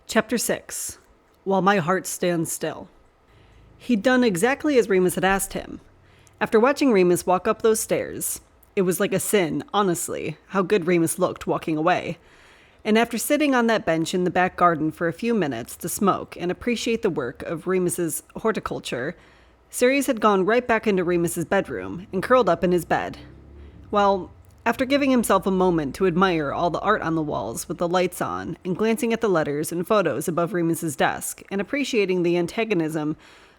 Chapter 6. While My Heart Stands Still. He'd done exactly as Remus had asked him. After watching Remus walk up those stairs, it was like a sin, honestly, how good Remus looked walking away. And after sitting on that bench in the back garden for a few minutes to smoke and appreciate the work of Remus's horticulture, Sirius had gone right back into Remus's bedroom and curled up in his bed. Well, after giving himself a moment to admire all the art on the walls with the lights on, and glancing at the letters and photos above Remus's desk, and appreciating the antagonism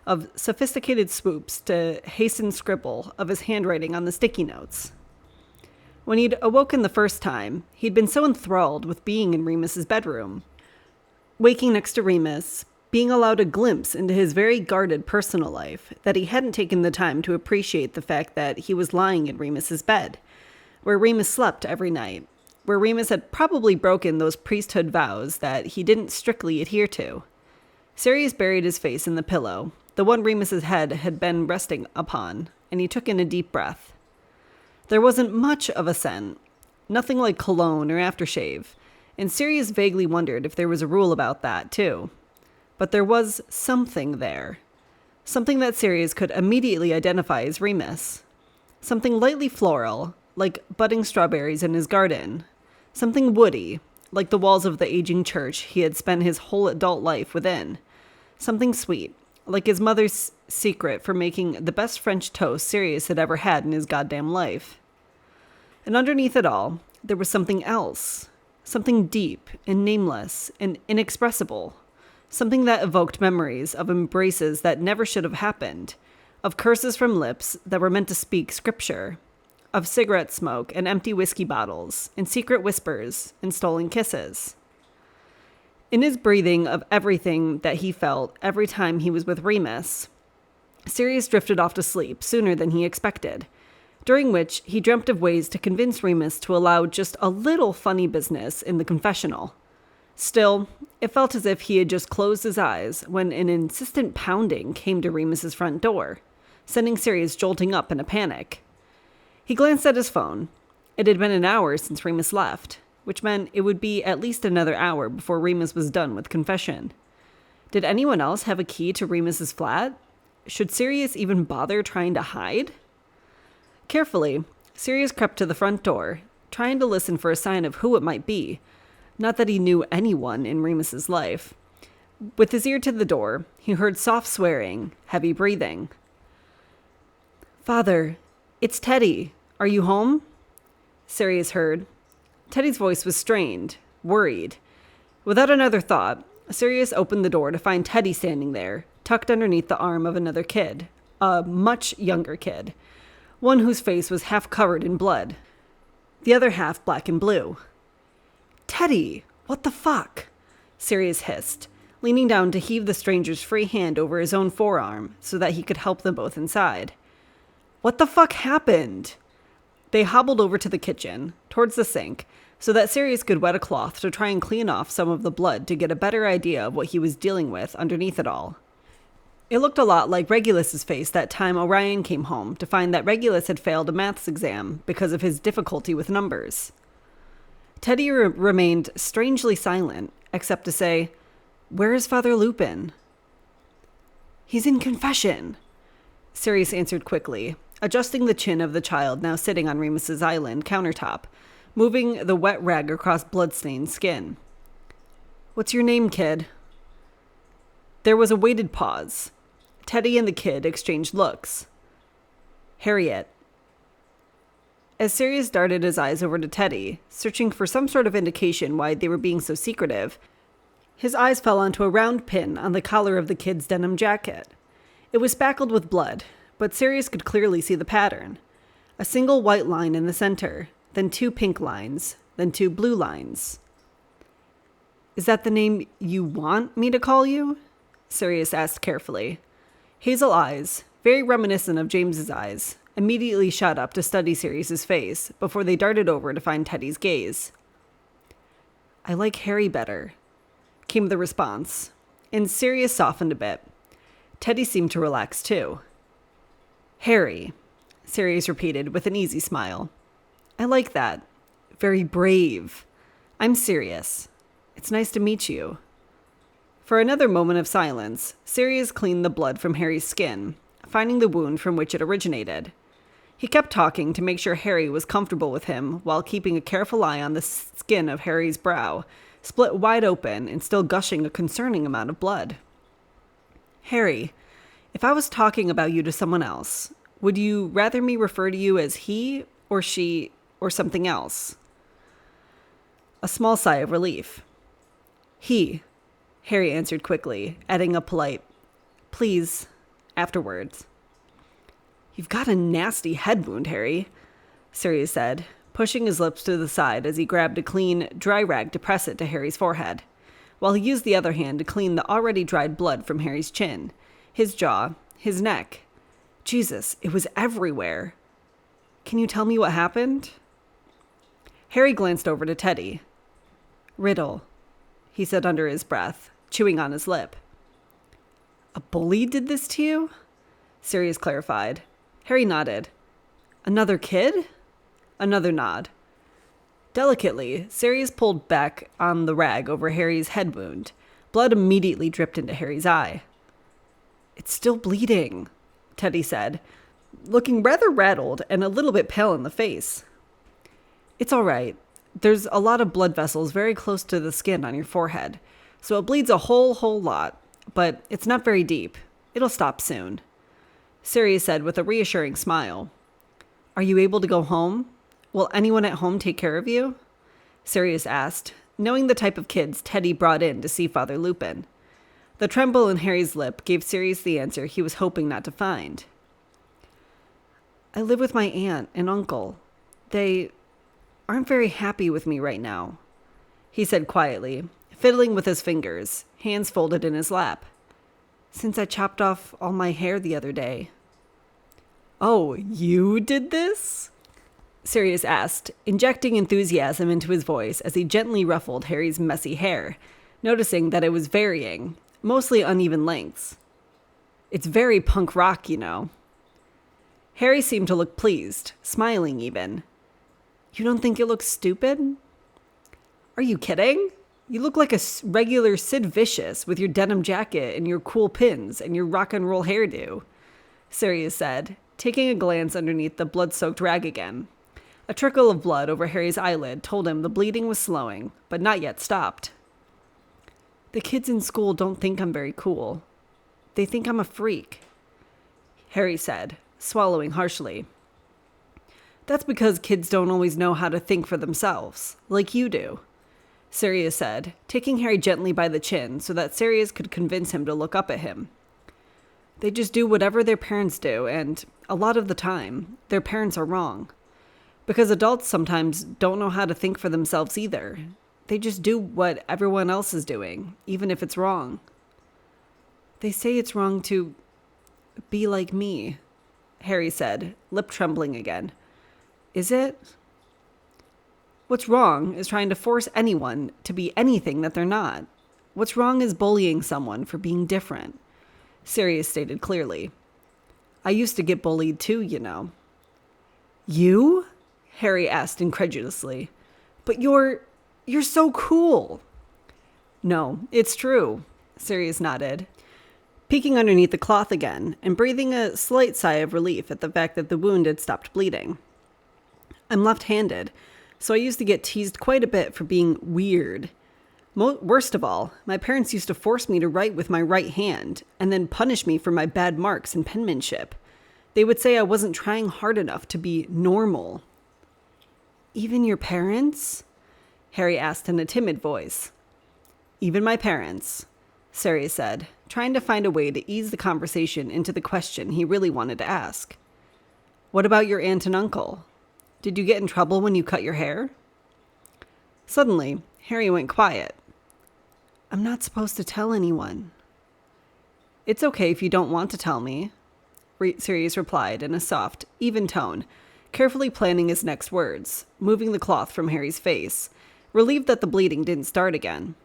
of sophisticated swoops to hasten scribble of his handwriting on the sticky notes. When he'd awoken the first time, he'd been so enthralled with being in Remus's bedroom. Waking next to Remus, being allowed a glimpse into his very guarded personal life, that he hadn't taken the time to appreciate the fact that he was lying in Remus's bed, where Remus slept every night, where Remus had probably broken those priesthood vows that he didn't strictly adhere to. Sirius buried his face in the pillow, the one Remus's head had been resting upon, and he took in a deep breath. There wasn't much of a scent, nothing like cologne or aftershave, and Sirius vaguely wondered if there was a rule about that, too. But there was something there. Something that Sirius could immediately identify as Remus. Something lightly floral, like budding strawberries in his garden. Something woody, like the walls of the aging church he had spent his whole adult life within. Something sweet, like his mother's secret for making the best French toast Sirius had ever had in his goddamn life. And underneath it all, there was something else. Something deep and nameless and inexpressible. Something that evoked memories of embraces that never should have happened, of curses from lips that were meant to speak scripture, of cigarette smoke and empty whiskey bottles, and secret whispers and stolen kisses. In his breathing of everything that he felt every time he was with Remus, Sirius drifted off to sleep sooner than he expected, during which he dreamt of ways to convince Remus to allow just a little funny business in the confessional. Still, it felt as if he had just closed his eyes when an insistent pounding came to Remus's front door, sending Sirius jolting up in a panic. He glanced at his phone. It had been an hour since Remus left, which meant it would be at least another hour before Remus was done with confession. Did anyone else have a key to Remus's flat? Should Sirius even bother trying to hide? Carefully, Sirius crept to the front door, trying to listen for a sign of who it might be. Not that he knew anyone in Remus's life. With his ear to the door, he heard soft swearing, heavy breathing. "Father, it's Teddy. Are you home?" Sirius heard. Teddy's voice was strained, worried. Without another thought, Sirius opened the door to find Teddy standing there, tucked underneath the arm of another kid, a much younger kid, one whose face was half covered in blood, the other half black and blue. "Teddy, what the fuck?" Sirius hissed, leaning down to heave the stranger's free hand over his own forearm so that he could help them both inside. "What the fuck happened?" They hobbled over to the kitchen, towards the sink, so that Sirius could wet a cloth to try and clean off some of the blood to get a better idea of what he was dealing with underneath it all. It looked a lot like Regulus's face that time Orion came home to find that Regulus had failed a maths exam because of his difficulty with numbers. Teddy remained strangely silent, except to say, "Where is Father Lupin?" "He's in confession," Sirius answered quickly, adjusting the chin of the child now sitting on Remus's island countertop, moving the wet rag across blood-stained skin. "What's your name, kid?" There was a weighted pause. Teddy and the kid exchanged looks. "Harriet." As Sirius darted his eyes over to Teddy, searching for some sort of indication why they were being so secretive, his eyes fell onto a round pin on the collar of the kid's denim jacket. It was speckled with blood, but Sirius could clearly see the pattern. A single white line in the center, then 2 pink lines, then 2 blue lines. "Is that the name you want me to call you?" Sirius asked carefully. Hazel eyes, very reminiscent of James's eyes, immediately shot up to study Sirius's face before they darted over to find Teddy's gaze. "I like Harry better," came the response, and Sirius softened a bit. Teddy seemed to relax too. "Harry," Sirius repeated with an easy smile. "I like that. Very brave. I'm serious. It's nice to meet you." For another moment of silence, Sirius cleaned the blood from Harry's skin, finding the wound from which it originated. He kept talking to make sure Harry was comfortable with him while keeping a careful eye on the skin of Harry's brow, split wide open and still gushing a concerning amount of blood. Harry, if I was talking about you to someone else, would you rather me refer to you as he or she or something else? A small sigh of relief. He, Harry answered quickly, adding a polite, please, afterwards. You've got a nasty head wound, Harry, Sirius said, pushing his lips to the side as he grabbed a clean, dry rag to press it to Harry's forehead, while he used the other hand to clean the already dried blood from Harry's chin, his jaw, his neck. Jesus, it was everywhere. Can you tell me what happened? Harry glanced over to Teddy. Riddle, he said under his breath, chewing on his lip. A bully did this to you? Sirius clarified. Harry nodded. Another kid? Another nod. Delicately, Sirius pulled back on the rag over Harry's head wound. Blood immediately dripped into Harry's eye. It's still bleeding, Teddy said, looking rather rattled and a little bit pale in the face. It's all right. There's a lot of blood vessels very close to the skin on your forehead, so it bleeds a whole lot, but it's not very deep. It'll stop soon, Sirius said with a reassuring smile. Are you able to go home? Will anyone at home take care of you? Sirius asked, knowing the type of kids Teddy brought in to see Father Lupin. The tremble in Harry's lip gave Sirius the answer he was hoping not to find. I live with my aunt and uncle. They aren't very happy with me right now, he said quietly, fiddling with his fingers, hands folded in his lap. Since I chopped off all my hair the other day. Oh, you did this? Sirius asked, injecting enthusiasm into his voice as he gently ruffled Harry's messy hair, noticing that it was varying, mostly uneven lengths. It's very punk rock, you know. Harry seemed to look pleased, smiling even. You don't think it looks stupid? Are you kidding? You look like a regular Sid Vicious with your denim jacket and your cool pins and your rock and roll hairdo, Sirius said, taking a glance underneath the blood-soaked rag again. A trickle of blood over Harry's eyelid told him the bleeding was slowing, but not yet stopped. The kids in school don't think I'm very cool. They think I'm a freak, Harry said, swallowing harshly. That's because kids don't always know how to think for themselves, like you do, Sirius said, taking Harry gently by the chin so that Sirius could convince him to look up at him. They just do whatever their parents do, and a lot of the time, their parents are wrong. Because adults sometimes don't know how to think for themselves either. They just do what everyone else is doing, even if it's wrong. They say it's wrong to be like me, Harry said, lip trembling again. Is it? What's wrong is trying to force anyone to be anything that they're not. What's wrong is bullying someone for being different, Sirius stated clearly. I used to get bullied too, you know. You? Harry asked incredulously. But you're so cool. No, it's true, Sirius nodded, peeking underneath the cloth again and breathing a slight sigh of relief at the fact that the wound had stopped bleeding. I'm left-handed, so I used to get teased quite a bit for being weird. Worst of all, my parents used to force me to write with my right hand and then punish me for my bad marks and penmanship. They would say I wasn't trying hard enough to be normal. Even your parents? Harry asked in a timid voice. Even my parents, Sirius said, trying to find a way to ease the conversation into the question he really wanted to ask. What about your aunt and uncle? Did you get in trouble when you cut your hair? Suddenly, Harry went quiet. I'm not supposed to tell anyone. It's okay if you don't want to tell me, Sirius replied in a soft, even tone, carefully planning his next words, moving the cloth from Harry's face, relieved that the bleeding didn't start again.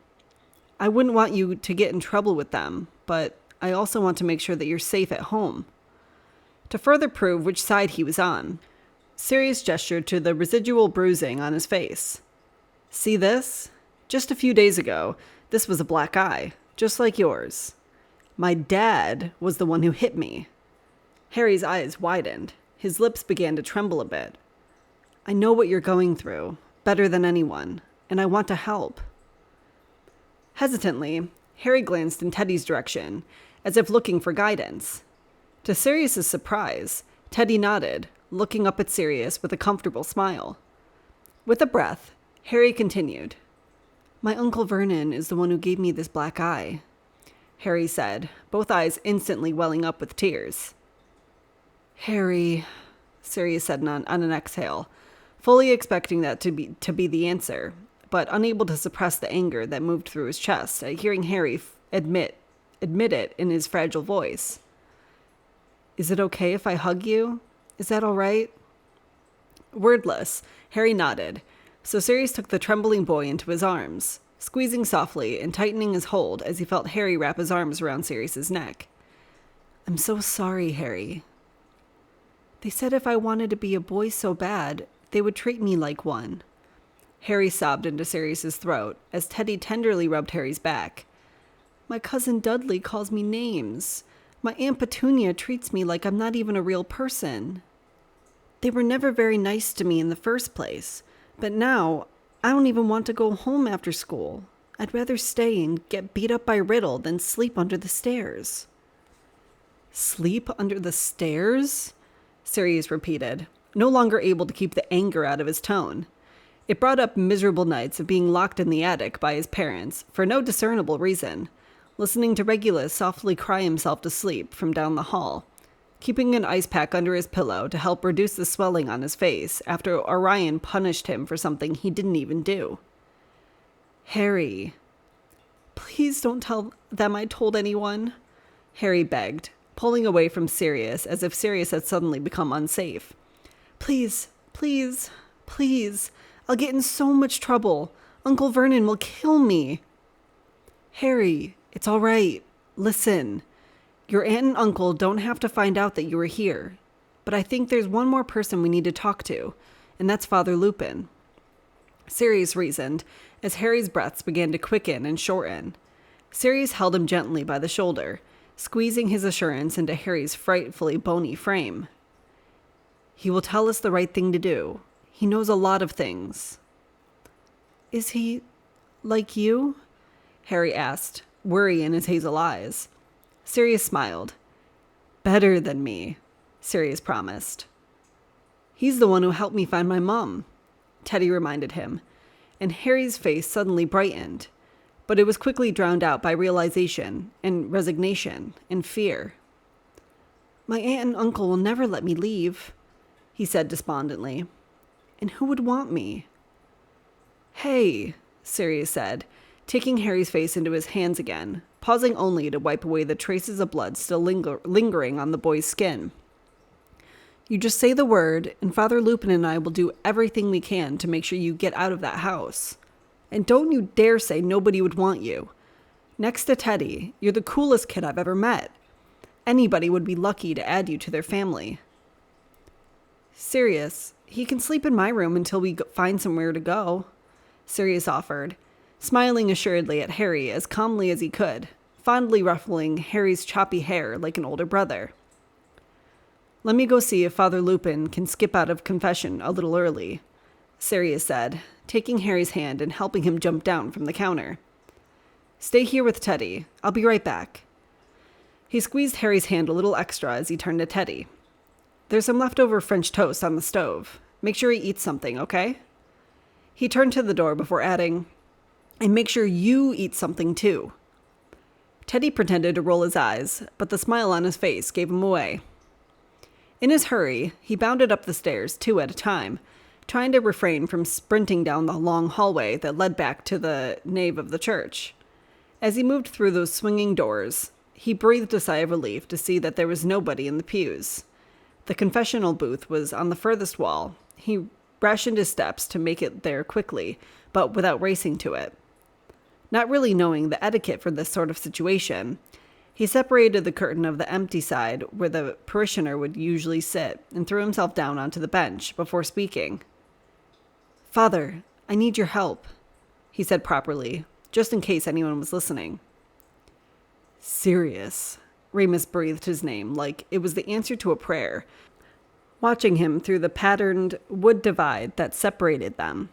I wouldn't want you to get in trouble with them, but I also want to make sure that you're safe at home. To further prove which side he was on, Sirius gestured to the residual bruising on his face. See this? Just a few days ago, this was a black eye. just like yours. My dad was the one who hit me." Harry's eyes widened. His lips began to tremble a bit. "I know what you're going through, better than anyone, and I want to help." Hesitantly, Harry glanced in Teddy's direction, as if looking for guidance. To Sirius's surprise, Teddy nodded, looking up at Sirius with a comfortable smile. With a breath, Harry continued. "My Uncle Vernon is the one who gave me this black eye," Harry said, both eyes instantly welling up with tears. "Harry," Sirius said on an exhale, fully expecting that to be the answer, but unable to suppress the anger that moved through his chest at hearing Harry admit it in his fragile voice. "Is it okay if I hug you? Is that all right?" Wordless, Harry nodded, so Sirius took the trembling boy into his arms, squeezing softly and tightening his hold as he felt Harry wrap his arms around Sirius's neck. "I'm so sorry, Harry. They said if I wanted to be a boy so bad, they would treat me like one." Harry sobbed into Sirius's throat as Teddy tenderly rubbed Harry's back. "My cousin Dudley calls me names. My Aunt Petunia treats me like I'm not even a real person. They were never very nice to me in the first place, but now I don't even want to go home after school. I'd rather stay and get beat up by Riddle than sleep under the stairs." "Sleep under the stairs?" Sirius repeated, no longer able to keep the anger out of his tone. It brought up miserable nights of being locked in the attic by his parents for no discernible reason, listening to Regulus softly cry himself to sleep from down the hall, keeping an ice pack under his pillow to help reduce the swelling on his face after Orion punished him for something he didn't even do. "Harry, please don't tell them I told anyone," Harry begged, pulling away from Sirius as if Sirius had suddenly become unsafe. "Please, please, please. I'll get in so much trouble. Uncle Vernon will kill me." "Harry, it's all right. Listen. Your aunt and uncle don't have to find out that you were here. But I think there's one more person we need to talk to, and that's Father Lupin," Sirius reasoned as Harry's breaths began to quicken and shorten. Sirius held him gently by the shoulder, squeezing his assurance into Harry's frightfully bony frame. "He will tell us the right thing to do. He knows a lot of things." "Is he like you?" Harry asked, worry in his hazel eyes. Sirius smiled. "Better than me," Sirius promised. "He's the one who helped me find my mom," Teddy reminded him, and Harry's face suddenly brightened, but it was quickly drowned out by realization and resignation and fear. "My aunt and uncle will never let me leave," he said despondently. "And who would want me?" "Hey," Sirius said, taking Harry's face into his hands again, pausing only to wipe away the traces of blood still lingering on the boy's skin. "You just say the word, and Father Lupin and I will do everything we can to make sure you get out of that house. And don't you dare say nobody would want you. Next to Teddy, you're the coolest kid I've ever met. Anybody would be lucky to add you to their family." "Sirius, he can sleep in my room until we find somewhere to go," Sirius offered, smiling assuredly at Harry as calmly as he could, fondly ruffling Harry's choppy hair like an older brother. "Let me go see if Father Lupin can skip out of confession a little early," Sirius said, taking Harry's hand and helping him jump down from the counter. "Stay here with Teddy. I'll be right back." He squeezed Harry's hand a little extra as he turned to Teddy. "There's some leftover French toast on the stove. Make sure he eats something, okay?" He turned to the door before adding, "And make sure you eat something too." Teddy pretended to roll his eyes, but the smile on his face gave him away. In his hurry, he bounded up the stairs 2 at a time, trying to refrain from sprinting down the long hallway that led back to the nave of the church. As he moved through those swinging doors, he breathed a sigh of relief to see that there was nobody in the pews. The confessional booth was on the furthest wall. He rationed his steps to make it there quickly, but without racing to it. Not really knowing the etiquette for this sort of situation, he separated the curtain of the empty side where the parishioner would usually sit and threw himself down onto the bench before speaking. "Father, I need your help," he said properly, just in case anyone was listening. Sirius. Remus breathed his name like it was the answer to a prayer, watching him through the patterned wood divide that separated them.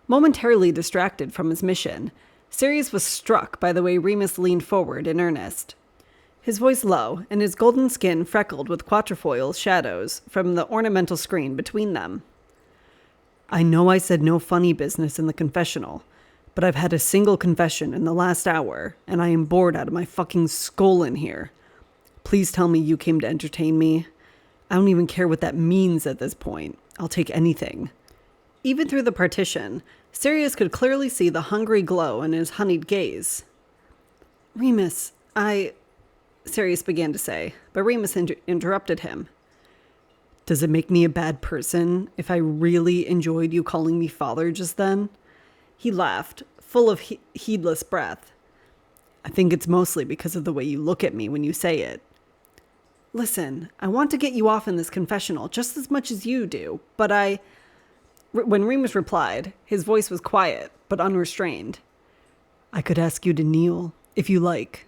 Momentarily distracted from his mission, Sirius was struck by the way Remus leaned forward in earnest. His voice low, and his golden skin freckled with quatrefoil shadows from the ornamental screen between them. I know I said no funny business in the confessional, but I've had a single confession in the last hour, and I am bored out of my fucking skull in here. Please tell me you came to entertain me. I don't even care what that means at this point. I'll take anything. Even through the partition, Sirius could clearly see the hungry glow in his honeyed gaze. Remus, Sirius began to say, but Remus interrupted him. Does it make me a bad person if I really enjoyed you calling me father just then? He laughed, full of heedless breath. I think it's mostly because of the way you look at me when you say it. Listen, I want to get you off in this confessional just as much as you do, but When Remus replied, his voice was quiet, but unrestrained. I could ask you to kneel, if you like.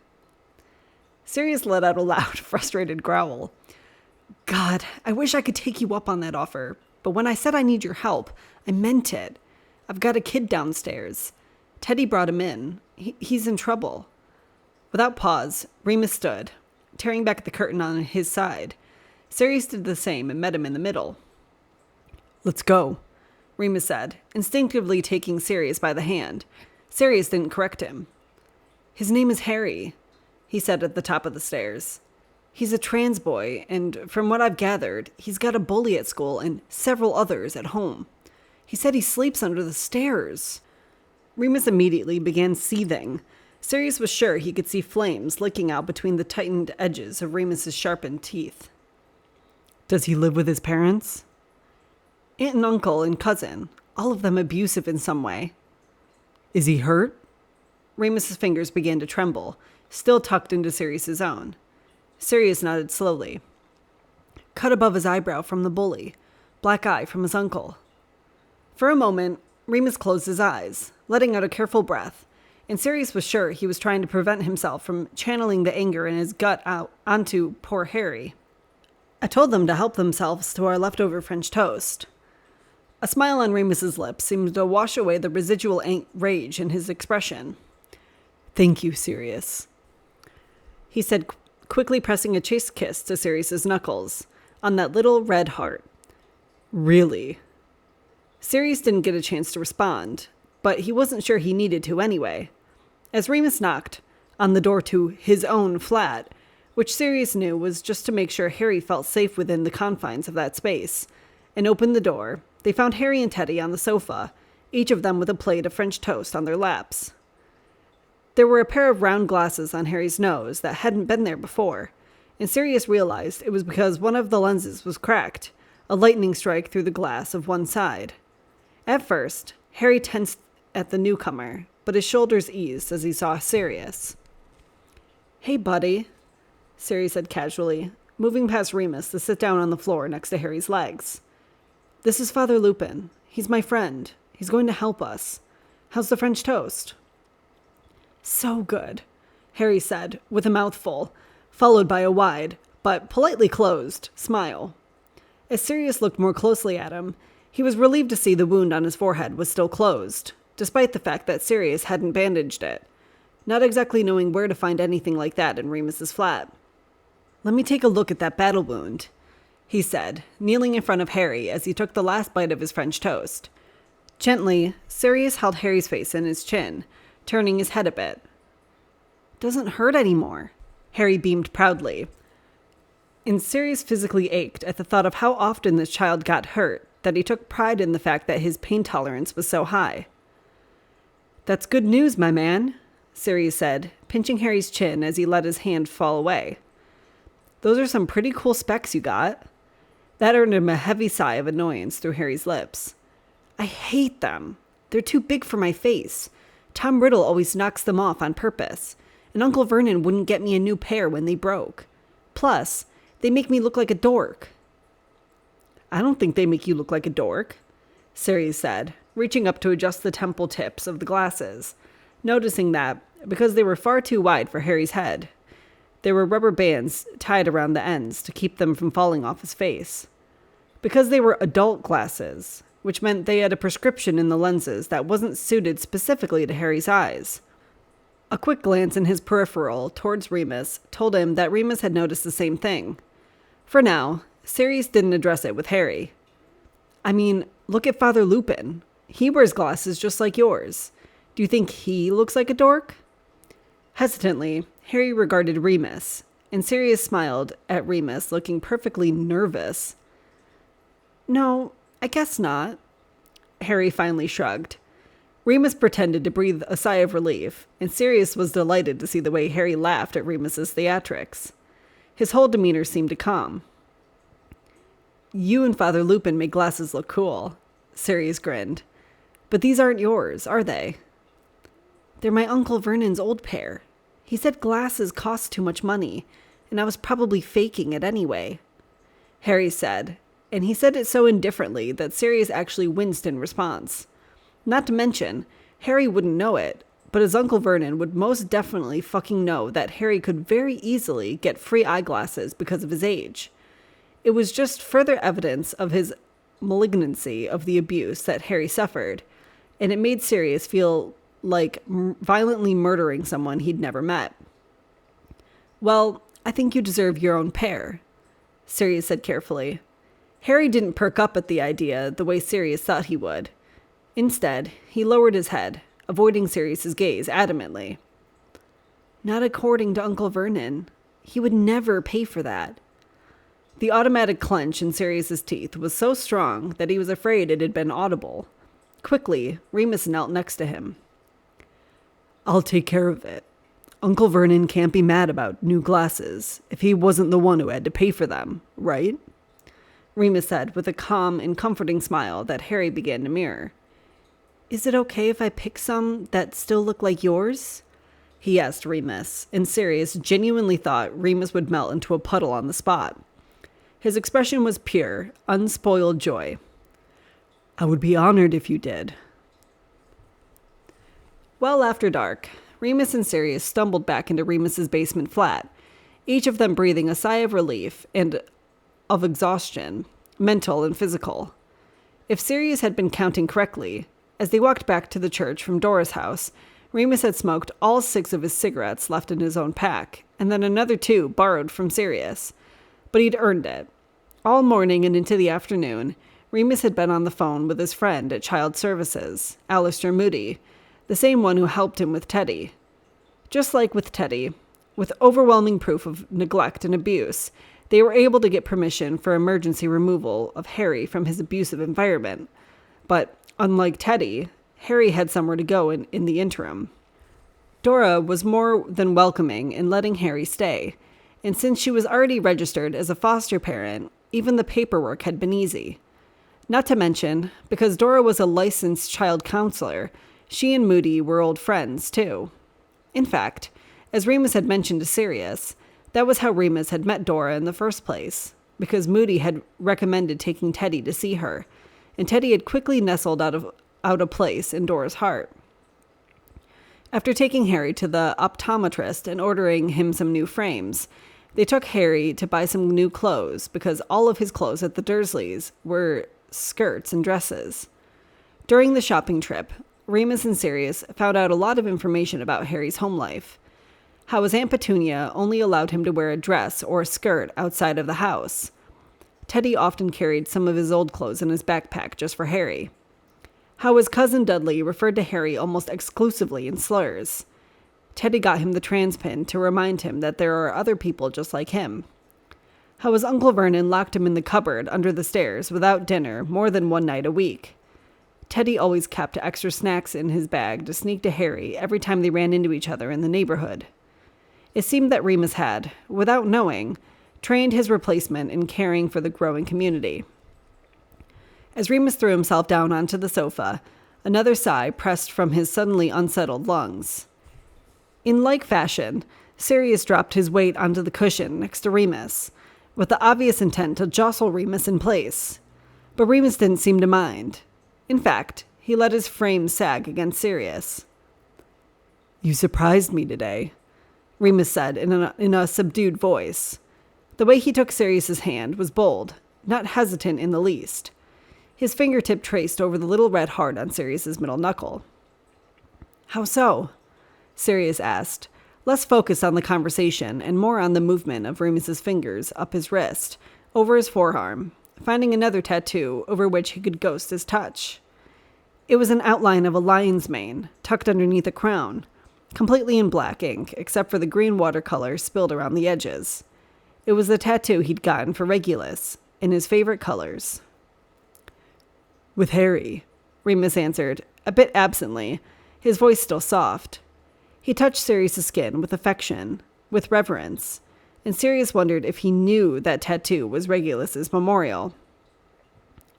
Sirius let out a loud, frustrated growl. God, I wish I could take you up on that offer, but when I said I need your help, I meant it. I've got a kid downstairs. Teddy brought him in. He's in trouble. Without pause, Remus stood, tearing back the curtain on his side. Sirius did the same and met him in the middle. Let's go, Remus said, instinctively taking Sirius by the hand. Sirius didn't correct him. His name is Harry, he said at the top of the stairs. He's a trans boy, and from what I've gathered, he's got a bully at school and several others at home. He said he sleeps under the stairs. Remus immediately began seething. Sirius was sure he could see flames licking out between the tightened edges of Remus's sharpened teeth. Does he live with his parents? Aunt and uncle and cousin, all of them abusive in some way. Is he hurt? Remus's fingers began to tremble, still tucked into Sirius's own. Sirius nodded slowly. Cut above his eyebrow from the bully, black eye from his uncle. For a moment, Remus closed his eyes, letting out a careful breath, and Sirius was sure he was trying to prevent himself from channeling the anger in his gut out onto poor Harry. I told them to help themselves to our leftover French toast. A smile on Remus's lips seemed to wash away the residual rage in his expression. Thank you, Sirius, he said, quickly pressing a chaste kiss to Sirius's knuckles on that little red heart. Really? Sirius didn't get a chance to respond, but he wasn't sure he needed to anyway. As Remus knocked on the door to his own flat, which Sirius knew was just to make sure Harry felt safe within the confines of that space, and opened the door, they found Harry and Teddy on the sofa, each of them with a plate of French toast on their laps. There were a pair of round glasses on Harry's nose that hadn't been there before, and Sirius realized it was because one of the lenses was cracked, a lightning strike through the glass of one side. At first, Harry tensed at the newcomer, but his shoulders eased as he saw Sirius. Hey, buddy, Sirius said casually, moving past Remus to sit down on the floor next to Harry's legs. This is Father Lupin. He's my friend. He's going to help us. How's the French toast? So good, Harry said, with a mouthful, followed by a wide, but politely closed, smile. As Sirius looked more closely at him, he was relieved to see the wound on his forehead was still closed, despite the fact that Sirius hadn't bandaged it, not exactly knowing where to find anything like that in Remus's flat. Let me take a look at that battle wound, he said, kneeling in front of Harry as he took the last bite of his French toast. Gently, Sirius held Harry's face in his chin, turning his head a bit. Doesn't hurt anymore, Harry beamed proudly. And Sirius physically ached at the thought of how often this child got hurt, that he took pride in the fact that his pain tolerance was so high. That's good news, my man, Sirius said, pinching Harry's chin as he let his hand fall away. Those are some pretty cool specs you got. That earned him a heavy sigh of annoyance through Harry's lips. I hate them. They're too big for my face. Tom Riddle always knocks them off on purpose, and Uncle Vernon wouldn't get me a new pair when they broke. Plus, they make me look like a dork. I don't think they make you look like a dork, Sirius said, reaching up to adjust the temple tips of the glasses, noticing that, because they were far too wide for Harry's head, There were rubber bands tied around the ends to keep them from falling off his face. Because they were adult glasses, which meant they had a prescription in the lenses that wasn't suited specifically to Harry's eyes. A quick glance in his peripheral towards Remus told him that Remus had noticed the same thing. For now, Sirius didn't address it with Harry. I mean, look at Father Lupin. He wears glasses just like yours. Do you think he looks like a dork? Hesitantly, Harry regarded Remus, and Sirius smiled at Remus, looking perfectly nervous. No, I guess not. Harry finally shrugged. Remus pretended to breathe a sigh of relief, and Sirius was delighted to see the way Harry laughed at Remus's theatrics. His whole demeanor seemed to calm. You and Father Lupin make glasses look cool, Sirius grinned. But these aren't yours, are they? They're my Uncle Vernon's old pair. He said glasses cost too much money, and I was probably faking it anyway, Harry said, and he said it so indifferently that Sirius actually winced in response. Not to mention, Harry wouldn't know it, but his Uncle Vernon would most definitely fucking know that Harry could very easily get free eyeglasses because of his age. It was just further evidence of his malignancy of the abuse that Harry suffered, and it made Sirius feel like violently murdering someone he'd never met. Well, I think you deserve your own pair, Sirius said carefully. Harry didn't perk up at the idea the way Sirius thought he would. Instead, he lowered his head, avoiding Sirius's gaze adamantly. Not according to Uncle Vernon. He would never pay for that. The automatic clench in Sirius's teeth was so strong that he was afraid it had been audible. Quickly, Remus knelt next to him. I'll take care of it. Uncle Vernon can't be mad about new glasses if he wasn't the one who had to pay for them, right? Remus said with a calm and comforting smile that Harry began to mirror. Is it okay if I pick some that still look like yours? He asked Remus, and Sirius genuinely thought Remus would melt into a puddle on the spot. His expression was pure, unspoiled joy. I would be honored if you did. Well after dark, Remus and Sirius stumbled back into Remus's basement flat, each of them breathing a sigh of relief and of exhaustion, mental and physical. If Sirius had been counting correctly, as they walked back to the church from Dora's house, Remus had smoked all 6 of his cigarettes left in his own pack, and then another 2 borrowed from Sirius. But he'd earned it. All morning and into the afternoon, Remus had been on the phone with his friend at Child Services, Alistair Moody, the same one who helped him with Teddy. Just like with Teddy, with overwhelming proof of neglect and abuse, they were able to get permission for emergency removal of Harry from his abusive environment. But unlike Teddy, Harry had somewhere to go in the interim. Dora was more than welcoming in letting Harry stay, and since she was already registered as a foster parent, even the paperwork had been easy. Not to mention, because Dora was a licensed child counselor, she and Moody were old friends, too. In fact, as Remus had mentioned to Sirius, that was how Remus had met Dora in the first place, because Moody had recommended taking Teddy to see her, and Teddy had quickly nestled out a place in Dora's heart. After taking Harry to the optometrist and ordering him some new frames, they took Harry to buy some new clothes because all of his clothes at the Dursleys were skirts and dresses. During the shopping trip, Remus and Sirius found out a lot of information about Harry's home life. How his Aunt Petunia only allowed him to wear a dress or a skirt outside of the house. Teddy often carried some of his old clothes in his backpack just for Harry. How his cousin Dudley referred to Harry almost exclusively in slurs. Teddy got him the trans pin to remind him that there are other people just like him. How his Uncle Vernon locked him in the cupboard under the stairs without dinner more than one night a week. Teddy always kept extra snacks in his bag to sneak to Harry every time they ran into each other in the neighborhood. It seemed that Remus had, without knowing, trained his replacement in caring for the growing community. As Remus threw himself down onto the sofa, another sigh pressed from his suddenly unsettled lungs. In like fashion, Sirius dropped his weight onto the cushion next to Remus, with the obvious intent to jostle Remus in place. But Remus didn't seem to mind. In fact, he let his frame sag against Sirius. You surprised me today, Remus said in a subdued voice. The way he took Sirius's hand was bold, not hesitant in the least. His fingertip traced over the little red heart on Sirius's middle knuckle. "How so?" Sirius asked, less focused on the conversation and more on the movement of Remus's fingers up his wrist, over his forearm, finding another tattoo over which he could ghost his touch. It was an outline of a lion's mane, tucked underneath a crown, completely in black ink, except for the green watercolor spilled around the edges. It was the tattoo he'd gotten for Regulus, in his favorite colors. "With Harry," Remus answered, a bit absently, his voice still soft. He touched Sirius's skin with affection, with reverence, and Sirius wondered if he knew that tattoo was Regulus's memorial.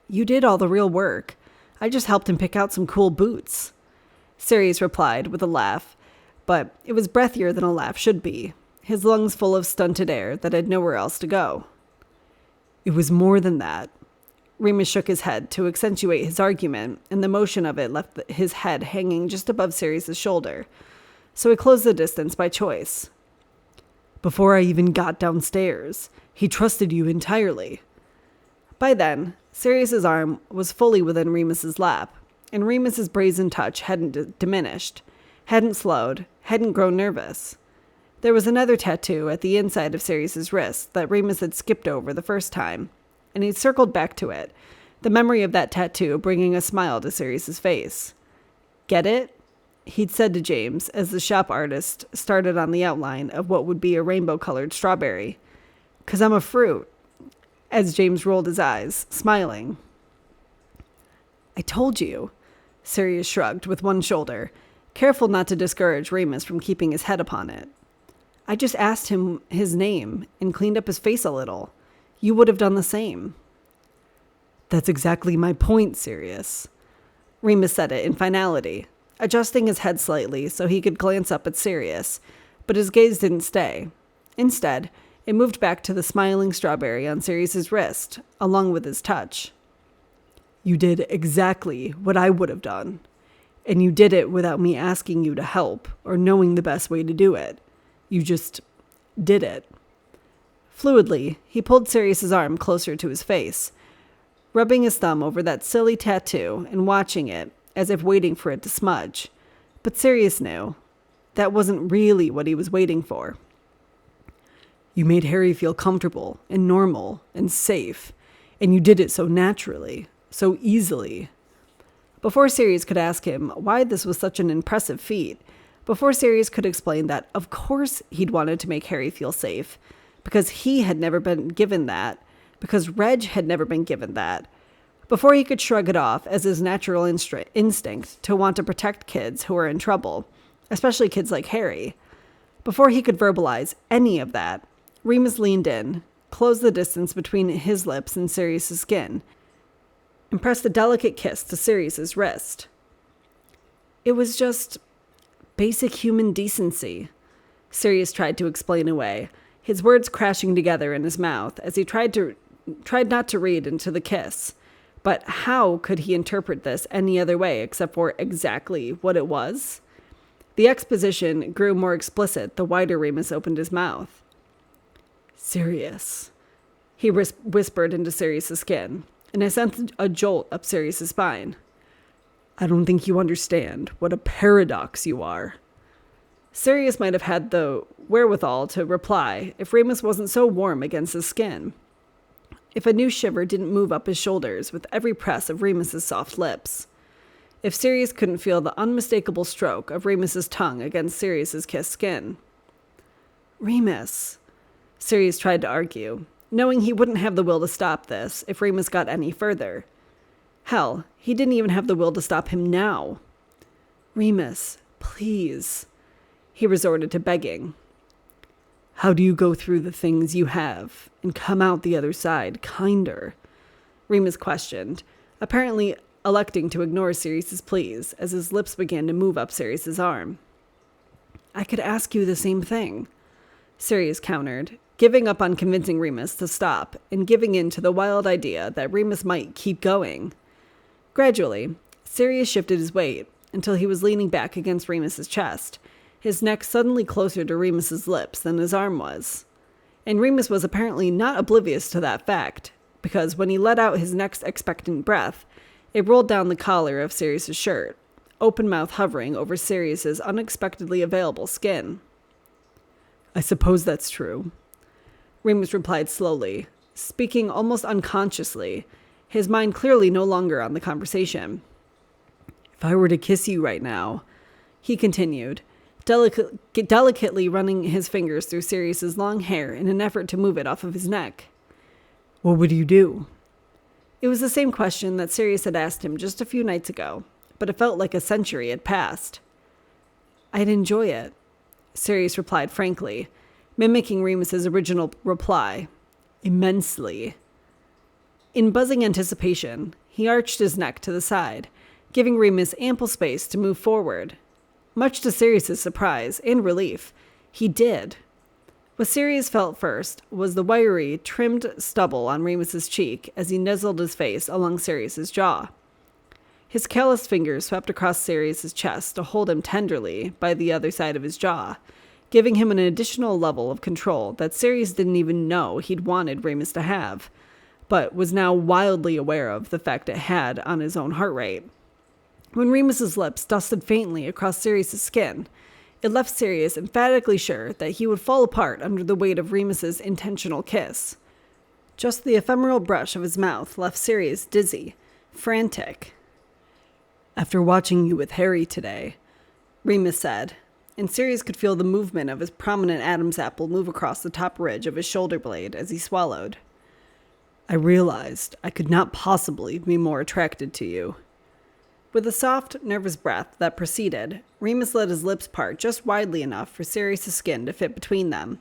"You did all the real work. I just helped him pick out some cool boots," Sirius replied with a laugh, but it was breathier than a laugh should be, his lungs full of stunted air that had nowhere else to go. "It was more than that." Remus shook his head to accentuate his argument, and the motion of it left his head hanging just above Sirius's shoulder, so he closed the distance by choice. "Before I even got downstairs, he trusted you entirely." By then, Sirius's arm was fully within Remus's lap, and Remus's brazen touch hadn't diminished, hadn't slowed, hadn't grown nervous. There was another tattoo at the inside of Sirius's wrist that Remus had skipped over the first time, and he'd circled back to it, the memory of that tattoo bringing a smile to Sirius's face. "Get it?" he'd said to James as the shop artist started on the outline of what would be a rainbow-colored strawberry. "'Cause I'm a fruit," as James rolled his eyes, smiling. "I told you," Sirius shrugged with one shoulder, careful not to discourage Remus from keeping his head upon it. "I just asked him his name and cleaned up his face a little. You would have done the same." "That's exactly my point, Sirius." Remus said it in finality, adjusting his head slightly so he could glance up at Sirius, but his gaze didn't stay. Instead, it moved back to the smiling strawberry on Sirius's wrist, along with his touch. "You did exactly what I would have done, and you did it without me asking you to help or knowing the best way to do it. You just did it." Fluidly, he pulled Sirius's arm closer to his face, rubbing his thumb over that silly tattoo and watching it as if waiting for it to smudge. But Sirius knew that wasn't really what he was waiting for. "You made Harry feel comfortable and normal and safe, and you did it so naturally, so easily." Before Sirius could ask him why this was such an impressive feat, before Sirius could explain that of course he'd wanted to make Harry feel safe, because he had never been given that, because Reg had never been given that, before he could shrug it off as his natural instinct to want to protect kids who are in trouble, especially kids like Harry, before he could verbalize any of that, Remus leaned in, closed the distance between his lips and Sirius's skin, and pressed a delicate kiss to Sirius's wrist. "It was just basic human decency," Sirius tried to explain away, his words crashing together in his mouth as he tried not to read into the kiss. But how could he interpret this any other way except for exactly what it was? The exposition grew more explicit the wider Remus opened his mouth. "Sirius," he whispered into Sirius's skin, and I sent a jolt up Sirius's spine. "I don't think you understand what a paradox you are." Sirius might have had the wherewithal to reply if Remus wasn't so warm against his skin, if a new shiver didn't move up his shoulders with every press of Remus's soft lips, if Sirius couldn't feel the unmistakable stroke of Remus's tongue against Sirius's kissed skin. "Remus," Sirius tried to argue, knowing he wouldn't have the will to stop this if Remus got any further. Hell, he didn't even have the will to stop him now. "Remus, please," he resorted to begging. "How do you go through the things you have and come out the other side kinder?" Remus questioned, apparently electing to ignore Sirius's pleas as his lips began to move up Sirius's arm. "I could ask you the same thing," Sirius countered, giving up on convincing Remus to stop and giving in to the wild idea that Remus might keep going. Gradually, Sirius shifted his weight until he was leaning back against Remus's chest, his neck suddenly closer to Remus's lips than his arm was. And Remus was apparently not oblivious to that fact, because when he let out his next expectant breath, it rolled down the collar of Sirius's shirt, open mouth hovering over Sirius's unexpectedly available skin. "I suppose that's true," Remus replied slowly, speaking almost unconsciously, his mind clearly no longer on the conversation. "If I were to kiss you right now," he continued, delicately running his fingers through Sirius's long hair in an effort to move it off of his neck, "what would you do?" It was the same question that Sirius had asked him just a few nights ago, but it felt like a century had passed. "I'd enjoy it," Sirius replied frankly, mimicking Remus's original reply. "Immensely." In buzzing anticipation, he arched his neck to the side, giving Remus ample space to move forward. Much to Sirius's surprise and relief, he did. What Sirius felt first was the wiry, trimmed stubble on Remus's cheek as he nuzzled his face along Sirius's jaw. His calloused fingers swept across Sirius's chest to hold him tenderly by the other side of his jaw, giving him an additional level of control that Sirius didn't even know he'd wanted Remus to have, but was now wildly aware of the effect it had on his own heart rate. When Remus's lips dusted faintly across Sirius's skin, it left Sirius emphatically sure that he would fall apart under the weight of Remus's intentional kiss. Just the ephemeral brush of his mouth left Sirius dizzy, frantic. "After watching you with Harry today," Remus said, and Sirius could feel the movement of his prominent Adam's apple move across the top ridge of his shoulder blade as he swallowed, "I realized I could not possibly be more attracted to you." With a soft, nervous breath that proceeded, Remus let his lips part just widely enough for Sirius's skin to fit between them,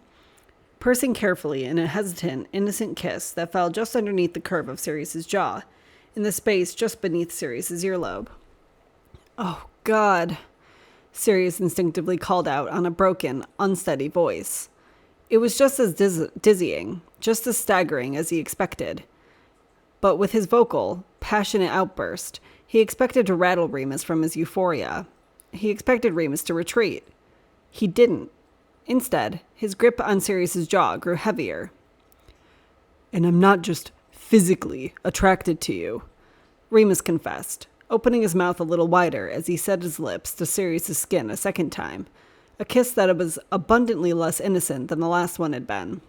pursing carefully in a hesitant, innocent kiss that fell just underneath the curve of Sirius's jaw, in the space just beneath Sirius's earlobe. "Oh, God," Sirius instinctively called out on a broken, unsteady voice. It was just as dizzying, just as staggering as he expected. But with his vocal, passionate outburst, he expected to rattle Remus from his euphoria. He expected Remus to retreat. He didn't. Instead, his grip on Sirius's jaw grew heavier. "And I'm not just physically attracted to you," Remus confessed, opening his mouth a little wider as he set his lips to Sirius's skin a second time, a kiss that was abundantly less innocent than the last one had been.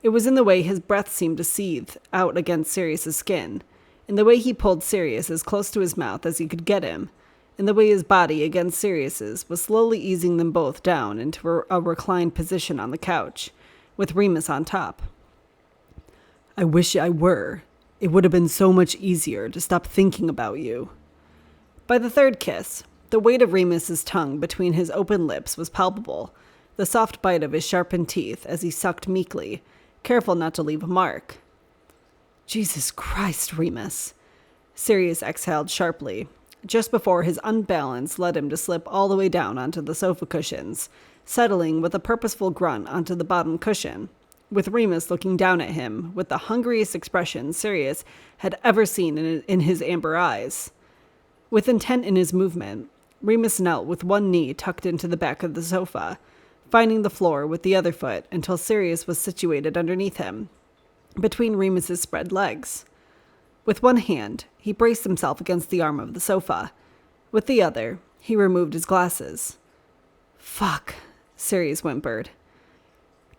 It was in the way his breath seemed to seethe out against Sirius's skin, in the way he pulled Sirius as close to his mouth as he could get him, in the way his body against Sirius's was slowly easing them both down into a reclined position on the couch, with Remus on top. "I wish I were. It would have been so much easier to stop thinking about you." By the third kiss, the weight of Remus's tongue between his open lips was palpable, the soft bite of his sharpened teeth as he sucked meekly, careful not to leave a mark. "Jesus Christ, Remus," Sirius exhaled sharply, just before his unbalance led him to slip all the way down onto the sofa cushions, settling with a purposeful grunt onto the bottom cushion, with Remus looking down at him with the hungriest expression Sirius had ever seen in his amber eyes. With intent in his movement, Remus knelt with one knee tucked into the back of the sofa, finding the floor with the other foot until Sirius was situated underneath him, between Remus's spread legs. With one hand, he braced himself against the arm of the sofa. With the other, he removed his glasses. "Fuck," Sirius whimpered.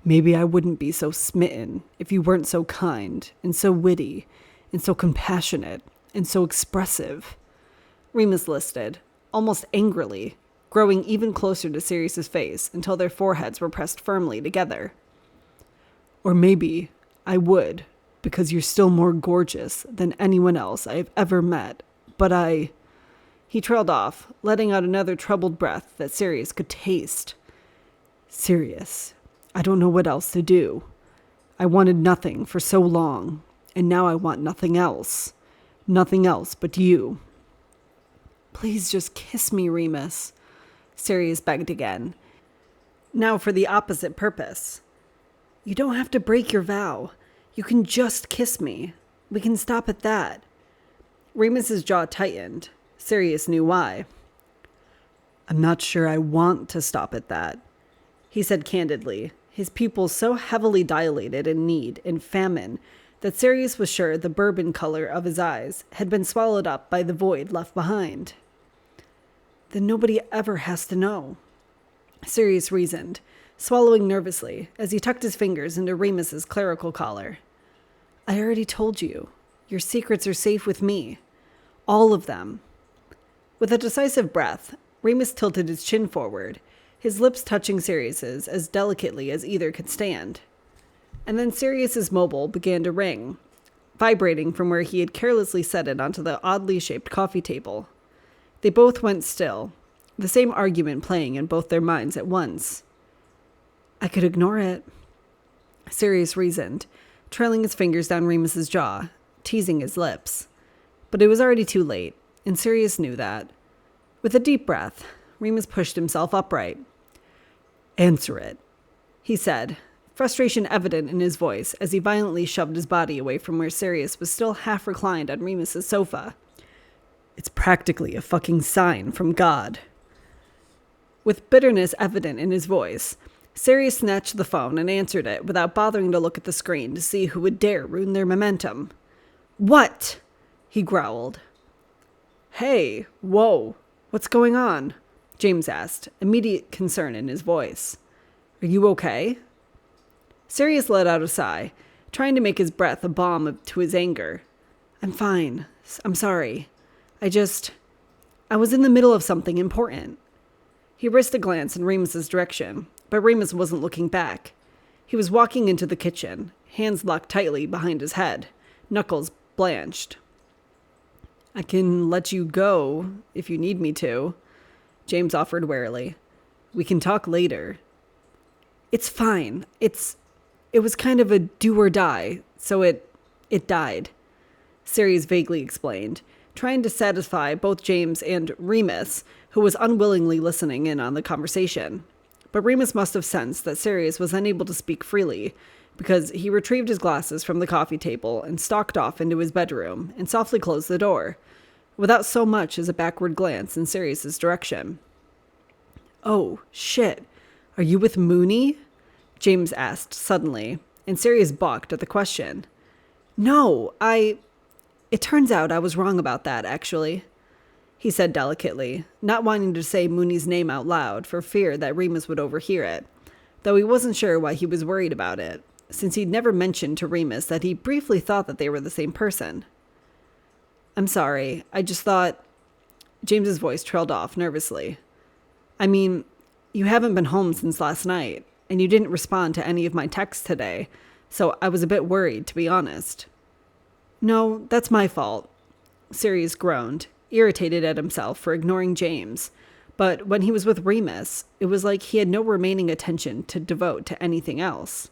"Maybe I wouldn't be so smitten if you weren't so kind and so witty and so compassionate and so expressive," Remus listed, almost angrily, growing even closer to Sirius's face until their foreheads were pressed firmly together. "Or maybe I would, because you're still more gorgeous than anyone else I have ever met, but I—" He trailed off, letting out another troubled breath that Sirius could taste. "Sirius, I don't know what else to do. I wanted nothing for so long, and now I want nothing else. Nothing else but you." "Please just kiss me, Remus," Sirius begged again, now for the opposite purpose. "You don't have to break your vow. You can just kiss me. We can stop at that." Remus's jaw tightened. Sirius knew why. I'm not sure I want to stop at that, he said candidly, his pupils so heavily dilated in need and famine that Sirius was sure the bourbon color of his eyes had been swallowed up by the void left behind. Then nobody ever has to know, Sirius reasoned, swallowing nervously as he tucked his fingers into Remus's clerical collar. I already told you. Your secrets are safe with me. All of them. With a decisive breath, Remus tilted his chin forward, his lips touching Sirius's as delicately as either could stand. And then Sirius's mobile began to ring, vibrating from where he had carelessly set it onto the oddly shaped coffee table. They both went still, the same argument playing in both their minds at once. I could ignore it, Sirius reasoned, trailing his fingers down Remus's jaw, teasing his lips. But it was already too late, and Sirius knew that. With a deep breath, Remus pushed himself upright. Answer it, he said, frustration evident in his voice as he violently shoved his body away from where Sirius was still half reclined on Remus's sofa. It's practically a fucking sign from God. With bitterness evident in his voice, Sirius snatched the phone and answered it without bothering to look at the screen to see who would dare ruin their momentum. What? He growled. Hey, whoa, what's going on? James asked, immediate concern in his voice. Are you okay? Sirius let out a sigh, trying to make his breath a balm to his anger. I'm fine. I'm sorry. I was in the middle of something important. He risked a glance in Remus's direction, but Remus wasn't looking back. He was walking into the kitchen, hands locked tightly behind his head, knuckles blanched. I can let you go if you need me to, James offered warily. We can talk later. It's fine. It was kind of a do or die, so it died, Sirius vaguely explained, trying to satisfy both James and Remus, who was unwillingly listening in on the conversation. But Remus must have sensed that Sirius was unable to speak freely, because he retrieved his glasses from the coffee table and stalked off into his bedroom and softly closed the door, without so much as a backward glance in Sirius's direction. Oh, shit. Are you with Mooney? James asked suddenly, and Sirius balked at the question. No, It turns out I was wrong about that, actually, he said delicately, not wanting to say Mooney's name out loud for fear that Remus would overhear it, though he wasn't sure why he was worried about it, since he'd never mentioned to Remus that he briefly thought that they were the same person. I'm sorry, I just thought... James's voice trailed off nervously. I mean, you haven't been home since last night, and you didn't respond to any of my texts today, so I was a bit worried, to be honest. No, that's my fault, Sirius groaned, irritated at himself for ignoring James. But when he was with Remus, it was like he had no remaining attention to devote to anything else.